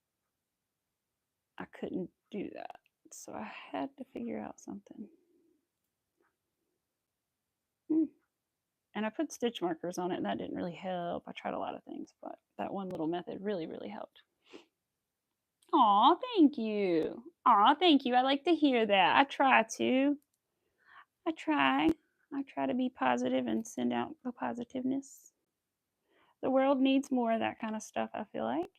I couldn't do that. So I had to figure out something. And I put stitch markers on it, and that didn't really help. I tried a lot of things, but that one little method really, really helped. Aw, thank you. Aw, thank you. I like to hear that. I try to. I try. I try to be positive and send out the positiveness. The world needs more of that kind of stuff, I feel like.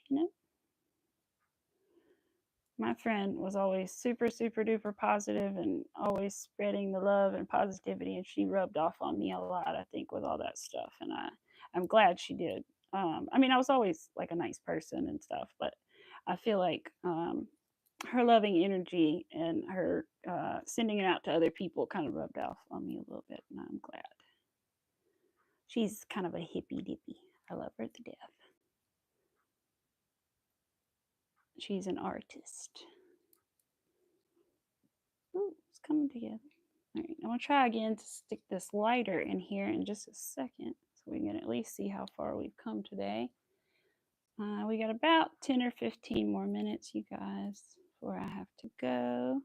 My friend was always super, super duper positive and always spreading the love and positivity, and she rubbed off on me a lot, I think, with all that stuff. And I'm glad she did. I mean, I was always like a nice person and stuff, but I feel like her loving energy and her sending it out to other people kind of rubbed off on me a little bit, and I'm glad. She's kind of a hippie dippy. I love her to death. She's an artist. Ooh, it's coming together. All right, I'm gonna try again to stick this lighter in here in just a second so we can at least see how far we've come today. We got about 10 or 15 more minutes, you guys, before I have to go.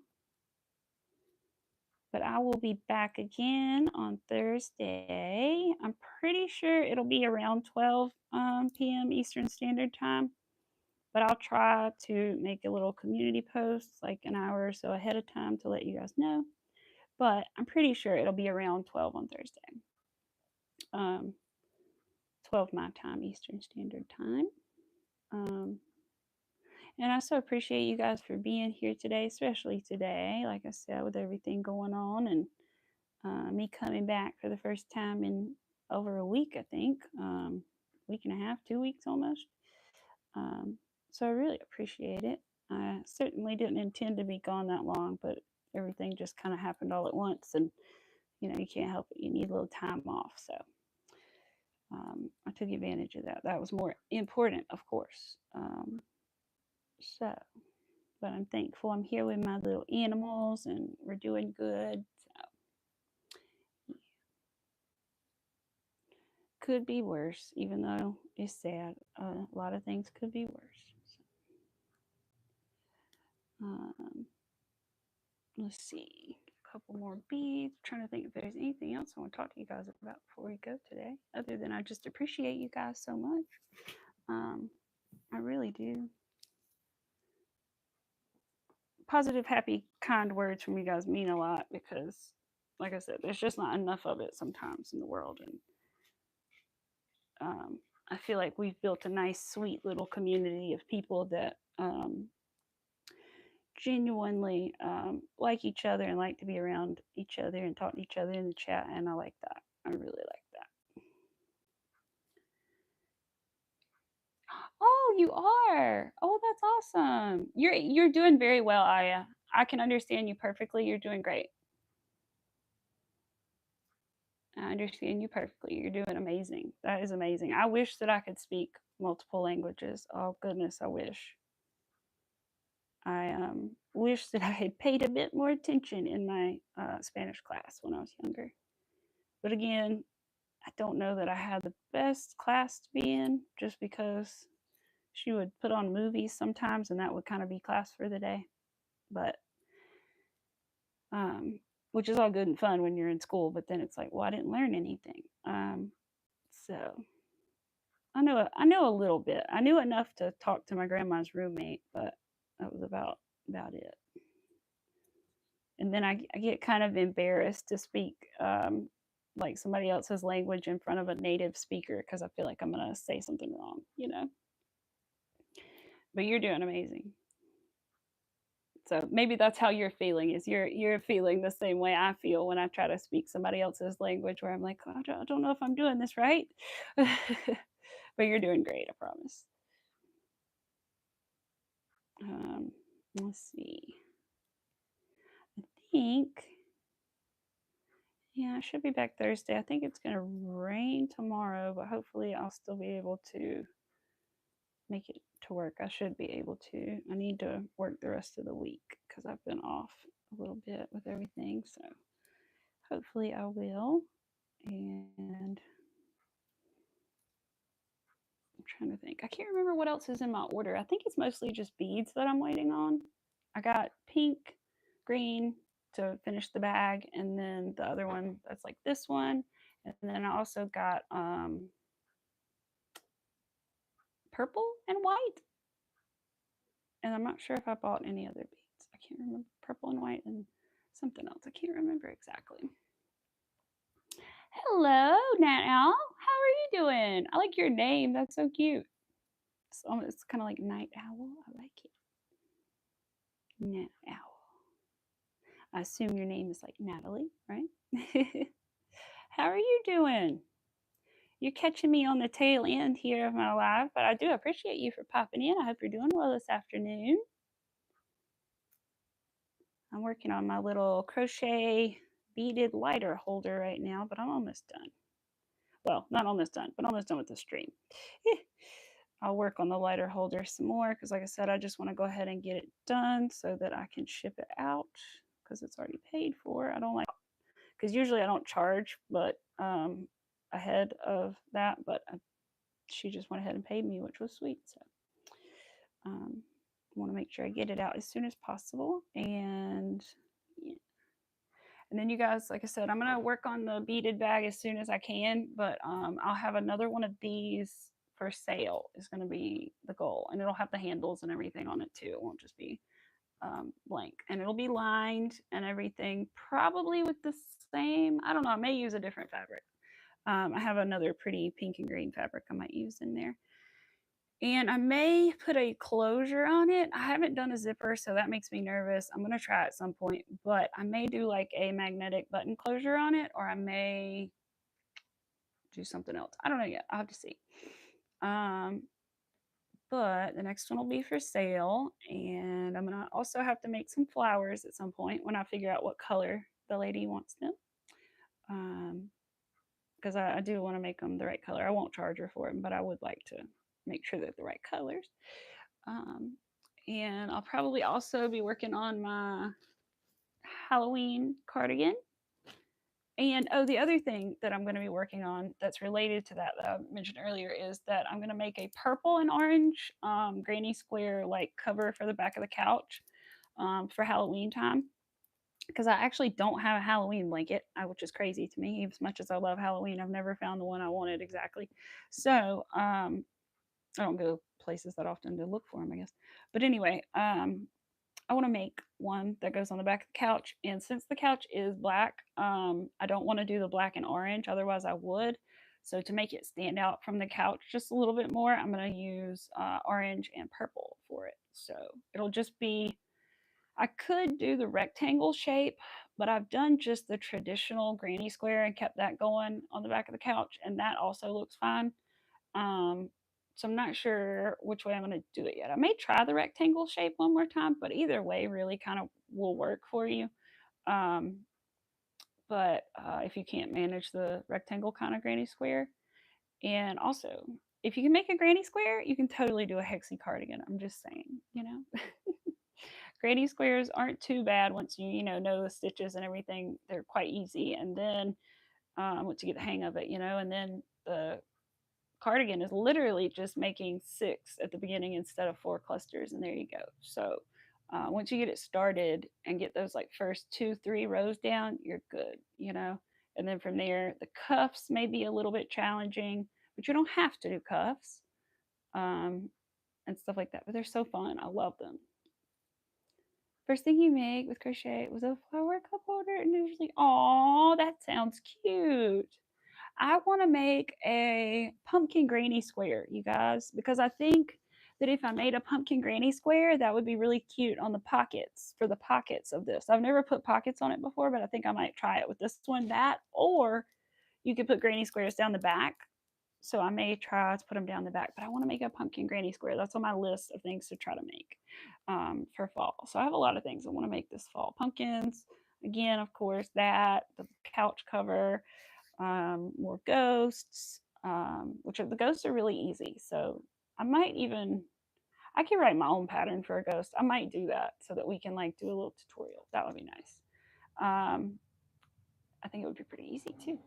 But I will be back again on Thursday. I'm pretty sure it'll be around 12 p.m. Eastern Standard Time. But I'll try to make a little community post like an hour or so ahead of time to let you guys know. But I'm pretty sure it'll be around 12 on Thursday. 12 my time, Eastern Standard Time. And I so appreciate you guys for being here today, especially today, like I said, with everything going on and me coming back for the first time in over a week, I think. Week and a half, 2 weeks almost. So I really appreciate it. I certainly didn't intend to be gone that long, but everything just kind of happened all at once, and you can't help it. You need a little time off, so I took advantage of that. That was more important, of course. So, but I'm thankful I'm here with my little animals, and we're doing good. So, could be worse, even though it's sad. A lot of things could be worse. So, let's see. A couple more beads. I'm trying to think if there's anything else I want to talk to you guys about before we go today, other than I just appreciate you guys so much. I really do. Positive, happy, kind words from you guys mean a lot because, like I said, there's just not enough of it sometimes in the world, and I feel like we've built a nice, sweet little community of people that genuinely like each other and like to be around each other and talk to each other in the chat, and I like that. I really like that. Oh, you are. Oh, that's awesome. You're doing very well, Aya. I can understand you perfectly. You're doing great. I understand you perfectly. You're doing amazing. That is amazing. I wish that I could speak multiple languages. Oh goodness, I wish. I wish that I had paid a bit more attention in my Spanish class when I was younger. But again, I don't know that I had the best class to be in, just because she would put on movies sometimes, and that would kind of be class for the day. But which is all good and fun when you're in school, but then it's like, well, I didn't learn anything. So I know a little bit. I knew enough to talk to my grandma's roommate, but that was about it. And then I get kind of embarrassed to speak like somebody else's language in front of a native speaker because I feel like I'm gonna say something wrong. But you're doing amazing. So maybe that's how you're feeling, is you're feeling the same way I feel when I try to speak somebody else's language, where I'm like, oh, I don't know if I'm doing this right. But you're doing great, I promise. Let's see. I think, yeah, I should be back Thursday. I think it's going to rain tomorrow, but hopefully I'll still be able to make it to work. I should be able to. I need to work the rest of the week because I've been off a little bit with everything. So hopefully I will. And I'm trying to think. I can't remember what else is in my order. I think it's mostly just beads that I'm waiting on. I got pink, green to finish the bag, and then the other one that's like this one. And then I also got purple and white. And I'm not sure if I bought any other beads. I can't remember. Purple and white and something else. I can't remember exactly. Hello, Nat Owl. How are you doing? I like your name. That's so cute. It's kind of like Night Owl. I like it. Nat Owl. I assume your name is like Natalie, right? How are you doing? You're catching me on the tail end here of my live, but I do appreciate you for popping in. I hope you're doing well this afternoon. I'm working on my little crochet beaded lighter holder right now, but I'm almost done. Well, not almost done, but almost done with the stream. I'll work on the lighter holder some more because, like I said, I just want to go ahead and get it done so that I can ship it out because it's already paid for. I don't like, because usually I don't charge, but ahead of that, but she just went ahead and paid me, which was sweet. So I want to make sure I get it out as soon as possible. And yeah. And then you guys, like I said, I'm gonna work on the beaded bag as soon as I can, but I'll have another one of these for sale is going to be the goal, and it'll have the handles and everything on it too. It won't just be blank, and it'll be lined and everything, probably with the same, I don't know, I may use a different fabric. I have another pretty pink and green fabric I might use in there, and I may put a closure on it. I haven't done a zipper, so that makes me nervous. I'm going to try at some point, but I may do like a magnetic button closure on it, or I may do something else. I don't know yet. I'll have to see. but the next one will be for sale. And I'm gonna also have to make some flowers at some point when I figure out what color the lady wants them. Because I do want to make them the right color. I won't charge her for them, but I would like to make sure they're the right colors. Um, and I'll probably also be working on my Halloween cardigan. And oh, the other thing that I'm going to be working on that's related to that I mentioned earlier is that I'm going to make a purple and orange granny square like cover for the back of the couch for Halloween time. Because I actually don't have a Halloween blanket, which is crazy to me. As much as I love Halloween, I've never found the one I wanted exactly. So I don't go places that often to look for them, I guess. But anyway, I want to make one that goes on the back of the couch. And since the couch is black, I don't want to do the black and orange. Otherwise, I would. So to make it stand out from the couch just a little bit more, I'm going to use orange and purple for it. So it'll just be, I could do the rectangle shape, but I've done just the traditional granny square and kept that going on the back of the couch. And that also looks fine. Um, so I'm not sure which way I'm going to do it yet. I may try the rectangle shape one more time, but either way really kind of will work for you. Um, but if you can't manage the rectangle kind of granny square, and also if you can make a granny square, you can totally do a hexy cardigan. I'm just saying, you know. Granny squares aren't too bad once you know the stitches and everything. They're quite easy, and then once you get the hang of it, and then the cardigan is literally just making 6 at the beginning instead of 4 clusters, and there you go. So once you get it started and get those like first 2 3 rows down, you're good. And then from there the cuffs may be a little bit challenging, but you don't have to do cuffs um, and stuff like that, but they're so fun. I love them. First thing you make with crochet was a flower cup holder, and usually, oh, that sounds cute. I want to make a pumpkin granny square, you guys, because I think that if I made a pumpkin granny square, that would be really cute on the pockets for the pockets of this. I've never put pockets on it before, but I think I might try it with this one. That, or you could put granny squares down the back. So I may try to put them down the back, but I want to make a pumpkin granny square. That's on my list of things to try to make for fall. So I have a lot of things I want to make this fall. Pumpkins, again, of course, that, the couch cover, more ghosts, which are the ghosts are really easy. So I might even I can write my own pattern for a ghost. I might do that so that we can like do a little tutorial. That would be nice. Um, I think it would be pretty easy too.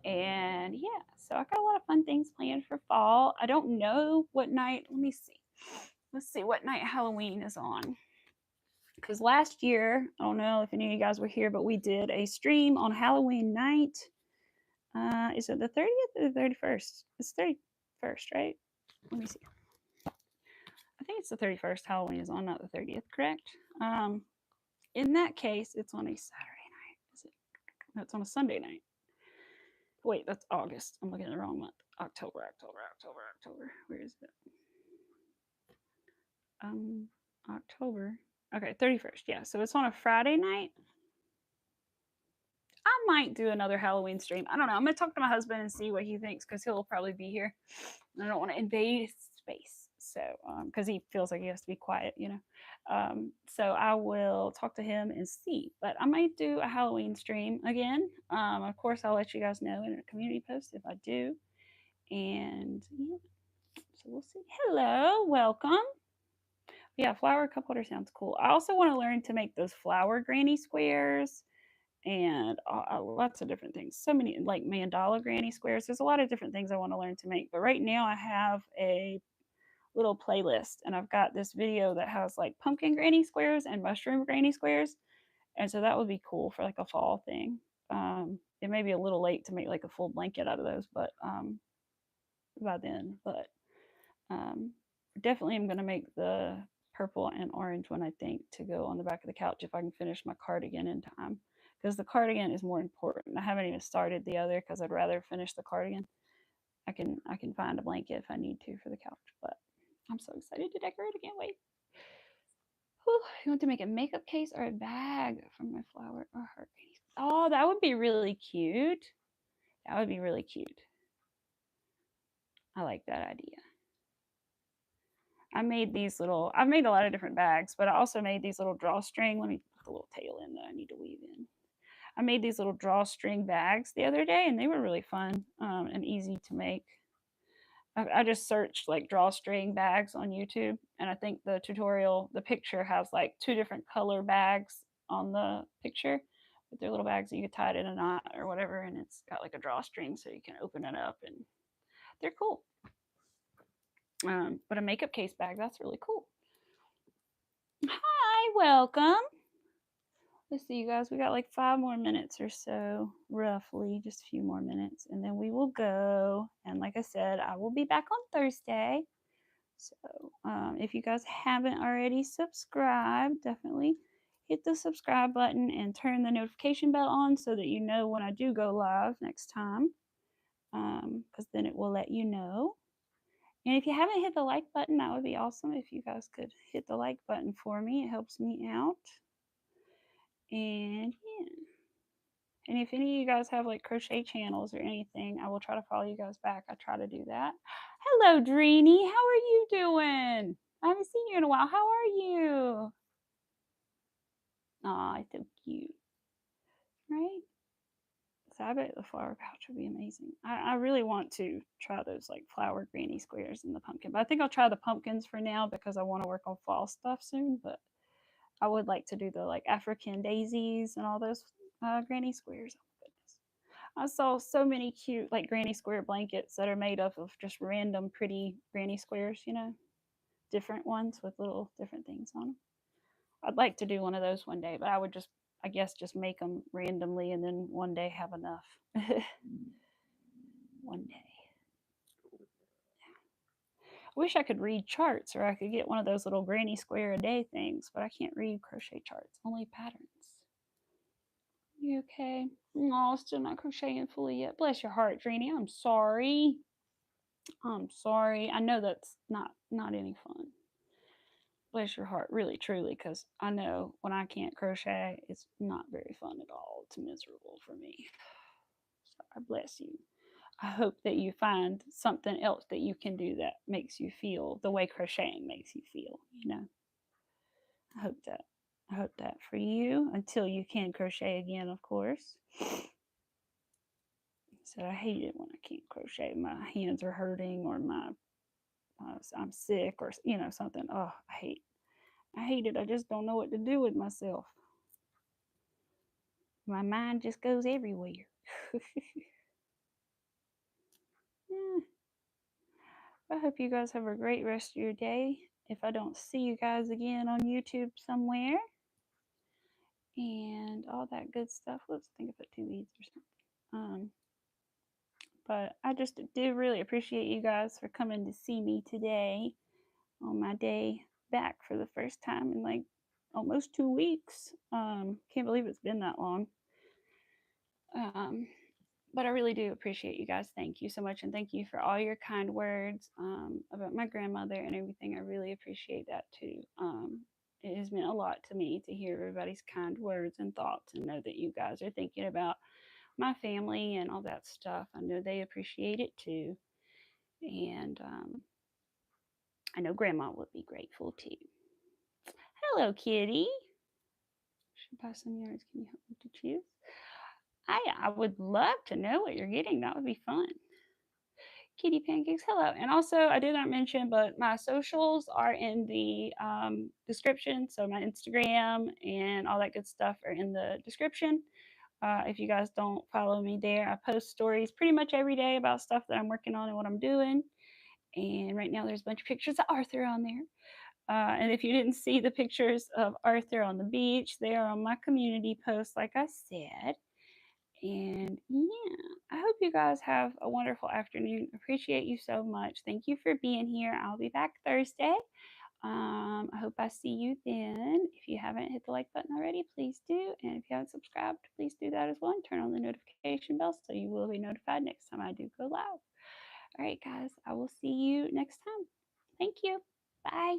And yeah, so I got a lot of fun things planned for fall. I don't know what night. Let me see. Let's see what night Halloween is on. Because last year, I don't know if any of you guys were here, but we did a stream on Halloween night. Is it the 30th or the 31st? It's 31st, right? Let me see. I think it's the 31st. Halloween is on, not the 30th, correct? In that case, it's on a Saturday night. Is it? No, it's on a Sunday night. Wait, that's August. I'm looking at the wrong month. October. Where is it? October. Okay, 31st. Yeah, so it's on a Friday night. I might do another Halloween stream. I don't know. I'm gonna talk to my husband and see what he thinks because he'll probably be here. I don't want to invade his space, so because he feels like he has to be quiet. So I will talk to him and see. But I might do a Halloween stream again. Of course, I'll let you guys know in a community post if I do. And yeah, so we'll see. Hello, welcome. Yeah, flower cup holder sounds cool. I also want to learn to make those flower granny squares and lots of different things. So many like mandala granny squares. There's a lot of different things I want to learn to make. But right now I have a little playlist and I've got this video that has like pumpkin granny squares and mushroom granny squares. And so that would be cool for like a fall thing. It may be a little late to make like a full blanket out of those, but by then. But um, definitely I'm going to make the purple and orange one, I think, to go on the back of the couch if I can finish my cardigan in time. Because the cardigan is more important. I haven't even started the other because I'd rather finish the cardigan. I can find a blanket if I need to for the couch, but I'm so excited to decorate. I can't wait. Whew, you want to make a makeup case or a bag from my flower or heart? Oh, that would be really cute. That would be really cute. I like that idea. I made these little, I've made a lot of different bags, but I also made these little drawstring. Let me put the little tail in that I need to weave in. I made these little drawstring bags the other day, and they were really fun and easy to make. I just searched like drawstring bags on YouTube, and I think the tutorial, the picture has like two different color bags on the picture, but they're little bags that you can tie it in a knot or whatever, and it's got like a drawstring so you can open it up, and they're cool. But a makeup case bag, that's really cool. Hi, welcome. Let's see, you guys, we got like 5 more minutes or so, roughly, just a few more minutes, and then we will go. And like I said, I will be back on Thursday. So if you guys haven't already subscribed, definitely hit the subscribe button and turn the notification bell on so that you know when I do go live next time, because then it will let you know. And if you haven't hit the like button, that would be awesome if you guys could hit the like button for me. It helps me out. And yeah. And if any of you guys have like crochet channels or anything, I will try to follow you guys back. I try to do that. Hello, Dreeny. How are you doing? I haven't seen you in a while. How are you? Aw, so cute. Right? So I bet the flower pouch would be amazing. I really want to try those like flower granny squares and the pumpkin. But I think I'll try the pumpkins for now because I want to work on fall stuff soon. But I would like to do the like African daisies and all those granny squares. Oh my goodness. I saw so many cute like granny square blankets that are made up of just random pretty granny squares, you know, different ones with little different things on them. I'd like to do one of those one day, but I would just, I guess, just make them randomly and then one day have enough. One day. I wish I could read charts or I could get one of those little granny square a day things, but I can't read crochet charts, only patterns. You okay? No, still not crocheting fully yet. Bless your heart, Dreeny. I'm sorry. I'm sorry. I know that's not any fun. Bless your heart, really, truly, because I know when I can't crochet, it's not very fun at all. It's miserable for me. So I bless you. I hope that you find something else that you can do that makes you feel the way crocheting makes you feel, you know. I hope that. I hope that for you until you can crochet again, of course. So I hate it when I can't crochet. My hands are hurting or I'm sick or you know something. Oh, I hate it. I just don't know what to do with myself. My mind just goes everywhere. Yeah. I hope you guys have a great rest of your day. If I don't see you guys again on YouTube somewhere and all that good stuff. Let's think I put 2 beads or something. But I just do really appreciate you guys for coming to see me today on my day back for the first time in like almost 2 weeks. Can't believe it's been that long. But I really do appreciate you guys. Thank you so much. And thank you for all your kind words about my grandmother and everything. I really appreciate that too. It has meant a lot to me to hear everybody's kind words and thoughts and know that you guys are thinking about my family and all that stuff. I know they appreciate it too. And I know grandma would be grateful too. Hello, kitty. Should buy some yards. Can you help me to choose? I would love to know what you're getting. That would be fun. Kitty Pancakes, hello. And also, I did not mention, but my socials are in the description. So my Instagram and all that good stuff are in the description. If you guys don't follow me there, I post stories pretty much every day about stuff that I'm working on and what I'm doing. And right now, there's a bunch of pictures of Arthur on there. And if you didn't see the pictures of Arthur on the beach, they are on my community post, like I said. And yeah, I hope you guys have a wonderful afternoon. Appreciate you so much. Thank you for being here. I'll be back Thursday. I hope I see you then. If you haven't hit the like button already, please do. And if you haven't subscribed, please do that as well and turn on the notification bell so you will be notified next time I do go live. All right, guys, I will see you next time. Thank you. Bye.